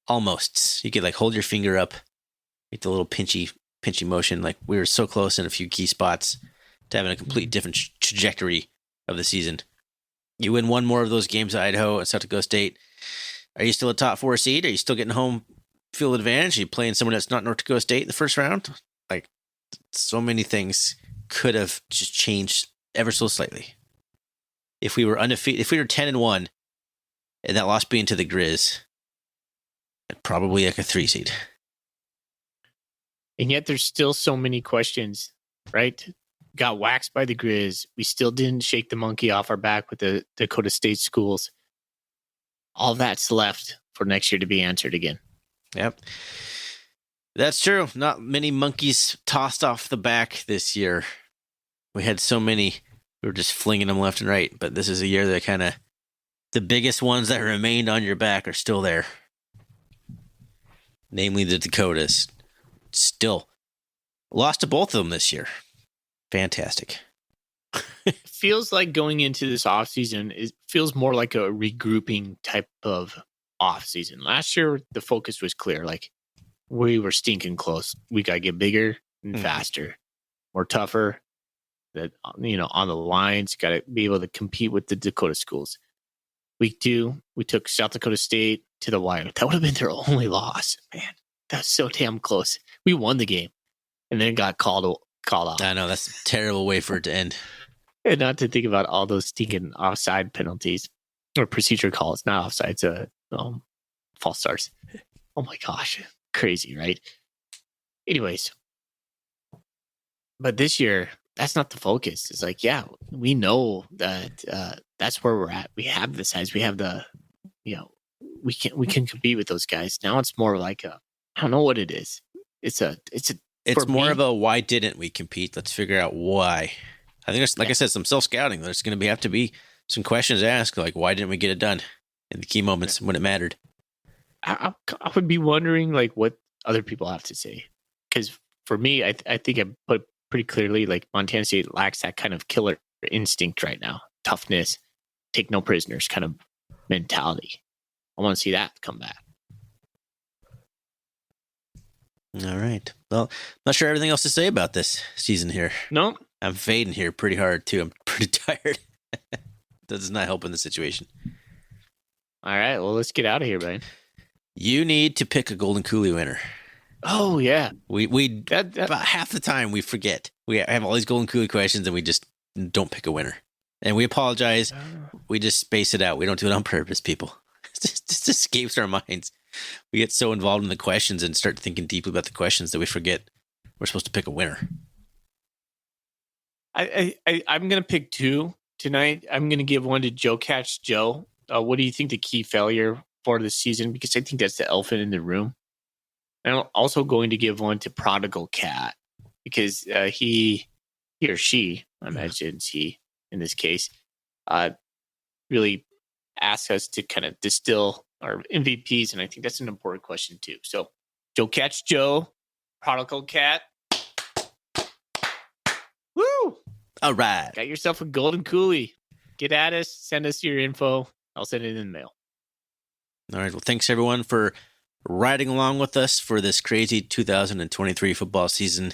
almosts. You could like hold your finger up, make the little pinchy motion. Like, we were so close in a few key spots to having a complete different trajectory of the season. You win one more of those games at Idaho and South Dakota State. Are you still a top 4 seed? Are you still getting home field advantage? Are you playing someone that's not North Dakota State in the first round? Like, so many things could have just changed ever so slightly. If we were undefeated, if we were 10-1, and that loss being to the Grizz, probably like a 3 seed. And yet there's still so many questions, right? got waxed by the Grizz. We still didn't shake the monkey off our back with the Dakota State schools. All that's left for next year to be answered again. Yep. That's true. Not many monkeys tossed off the back this year. We had so many. We were just flinging them left and right. But this is a year that kind of the biggest ones that remained on your back are still there. Namely the Dakotas. Still lost to both of them this year. Fantastic. It feels like going into this offseason, it feels more like a regrouping type of offseason. Last year, the focus was clear. Like, we were stinking close. We got to get bigger and faster, more tougher. That, on the lines, got to be able to compete with the Dakota schools. Week 2, we took South Dakota State to the wire. That would have been their only loss. Man, that was so damn close. We won the game and then got called off. I know, that's a terrible way for it to end. And not to think about all those stinking offside penalties or procedure calls, not offsides, false starts. Oh my gosh. Crazy, right? Anyways. But this year, that's not the focus. It's like, yeah, we know that that's where we're at. We have the size. We have the, we can compete with those guys. Now it's more like I don't know what it is. It's more of a why didn't we compete? Let's figure out why. I think there's, like I said, some self-scouting. There's going to have to be some questions asked, like why didn't we get it done in the key moments when it mattered? I would be wondering like what other people have to say, because for me, I think I put pretty clearly like Montana State lacks that kind of killer instinct right now, toughness, take no prisoners kind of mentality. I want to see that come back. All right. Well, not sure everything else to say about this season here. No. I'm fading here pretty hard, too. I'm pretty tired. That does not help in the situation. All right. Well, let's get out of here, Brian. You need to pick a Golden Coolie winner. Oh, yeah. We about half the time we forget. We have all these Golden Coolie questions and we just don't pick a winner. And we apologize. We just space it out. We don't do it on purpose, people. It just escapes our minds. We get so involved in the questions and start thinking deeply about the questions that we forget we're supposed to pick a winner. I'm going to pick 2 tonight. I'm going to give one to Joe Catch Joe. What do you think the key failure for the season? Because I think that's the elephant in the room. And I'm also going to give one to Prodigal Cat because he or she, I imagine it's he in this case, really asked us to kind of distill our MVPs. And I think that's an important question too. So Joe Catch Joe, Prodigal Cat. Woo! All right. Got yourself a Golden Coolie. Get at us. Send us your info. I'll send it in the mail. All right. Well, thanks everyone for riding along with us for this crazy 2023 football season.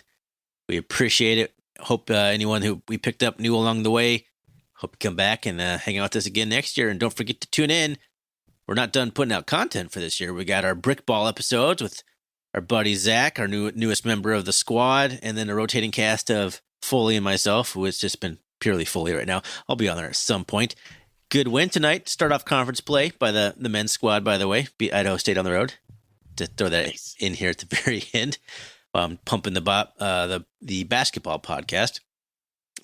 We appreciate it. Hope anyone who we picked up new along the way, hope you come back and hang out with us again next year. And don't forget to tune in. We're not done putting out content for this year. We got our brick ball episodes with our buddy Zach, our newest member of the squad, and then a rotating cast of Foley and myself, who has just been purely Foley right now. I'll be on there at some point. Good win tonight. Start off conference play by the men's squad, by the way. Beat Idaho State on the road. To throw that in here at the very end. Pumping the basketball podcast.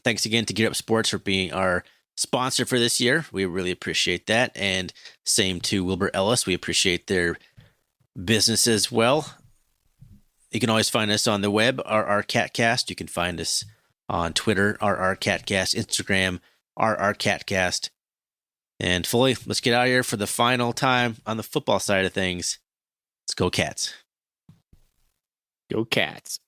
Thanks again to Gear Up Sports for being our sponsor for this year. We really appreciate that. And same to Wilbur Ellis. We appreciate their business as well. You can always find us on the web, RRCatcast. You can find us on Twitter, RRCatcast, Instagram, RRCatcast. And Foley, let's get out of here for the final time on the football side of things. Let's go Cats. Go Cats.